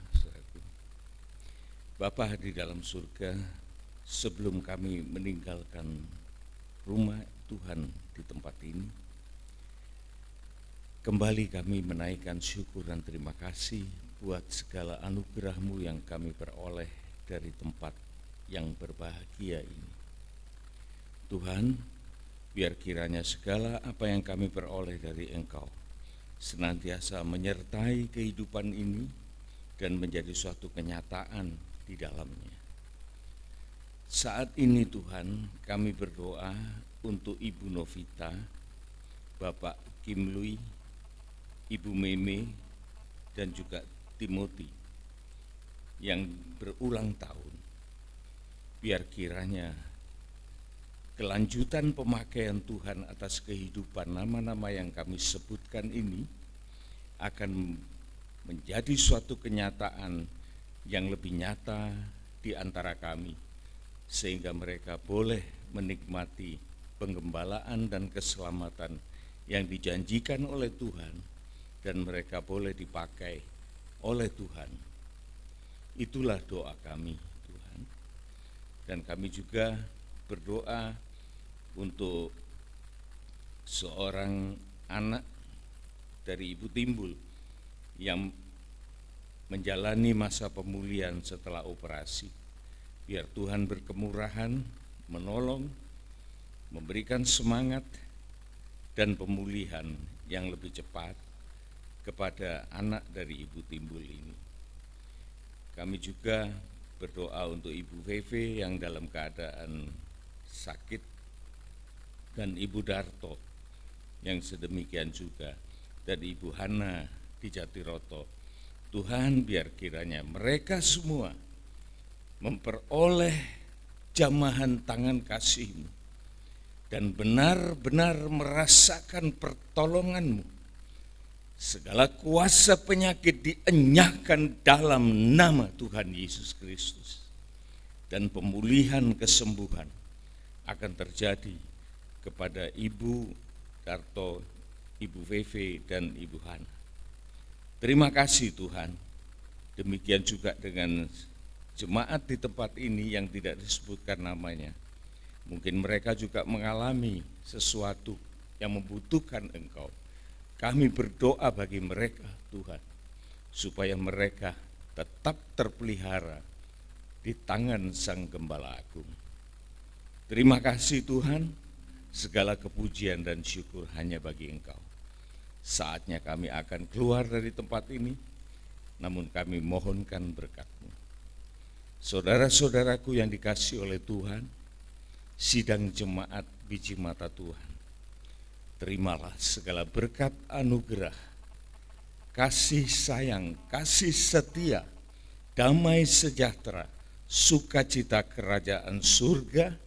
Bapa di dalam surga, sebelum kami meninggalkan rumah Tuhan di tempat ini, kembali kami menaikkan syukur dan terima kasih buat segala anugerah-Mu yang kami peroleh dari tempat yang berbahagia ini. Tuhan, biar kiranya segala apa yang kami peroleh dari Engkau senantiasa menyertai kehidupan ini dan menjadi suatu kenyataan di dalamnya. Saat ini Tuhan, kami berdoa untuk Ibu Novita, Bapak Kim Lui, Ibu Meme, dan juga Timothy. yang berulang tahun. Biar kiranya kelanjutan pemakaian Tuhan atas kehidupan nama-nama yang kami sebutkan ini akan menjadi suatu kenyataan yang lebih nyata di antara kami, sehingga mereka boleh menikmati penggembalaan dan keselamatan yang dijanjikan oleh Tuhan, dan mereka boleh dipakai oleh Tuhan. Itulah doa kami, Tuhan. Dan kami juga berdoa untuk seorang anak dari Ibu Timbul yang menjalani masa pemulihan setelah operasi. Biar Tuhan berkemurahan, menolong, memberikan semangat dan pemulihan yang lebih cepat kepada anak dari Ibu Timbul ini. Kami juga berdoa untuk Ibu Veve yang dalam keadaan sakit, dan Ibu Darto yang sedemikian juga, dan Ibu Hana di Jatiroto. Tuhan, biar kiranya mereka semua memperoleh jamahan tangan kasih-Mu dan benar-benar merasakan pertolongan-Mu. Segala kuasa penyakit dienyahkan dalam nama Tuhan Yesus Kristus, dan pemulihan kesembuhan akan terjadi kepada Ibu Darto, Ibu Veve, dan Ibu Hana. Terima kasih Tuhan. Demikian juga dengan jemaat di tempat ini yang tidak disebutkan namanya. Mungkin mereka juga mengalami sesuatu yang membutuhkan Engkau. Kami berdoa bagi mereka Tuhan, supaya mereka tetap terpelihara di tangan Sang Gembala Agung. Terima kasih Tuhan, segala kepujian dan syukur hanya bagi Engkau. Saatnya kami akan keluar dari tempat ini, namun kami mohonkan berkat-Mu. Saudara-saudaraku yang dikasihi oleh Tuhan, sidang jemaat biji mata Tuhan, terimalah segala berkat anugerah, kasih sayang, kasih setia, damai sejahtera, sukacita kerajaan surga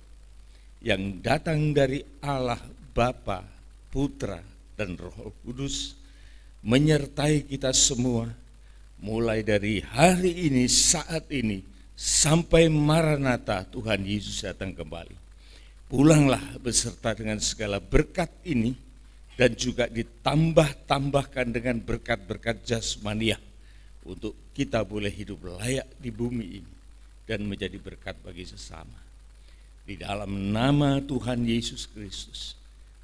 yang datang dari Allah Bapa, Putra, dan Roh Kudus menyertai kita semua mulai dari hari ini, saat ini, sampai Maranatha Tuhan Yesus datang kembali. Pulanglah beserta dengan segala berkat ini, dan juga ditambah-tambahkan dengan berkat-berkat jasmaniah untuk kita boleh hidup layak di bumi ini dan menjadi berkat bagi sesama. Di dalam nama Tuhan Yesus Kristus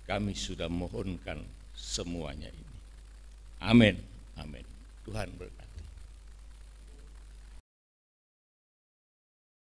kami sudah mohonkan semuanya ini. Amin. Amin. Tuhan berkati.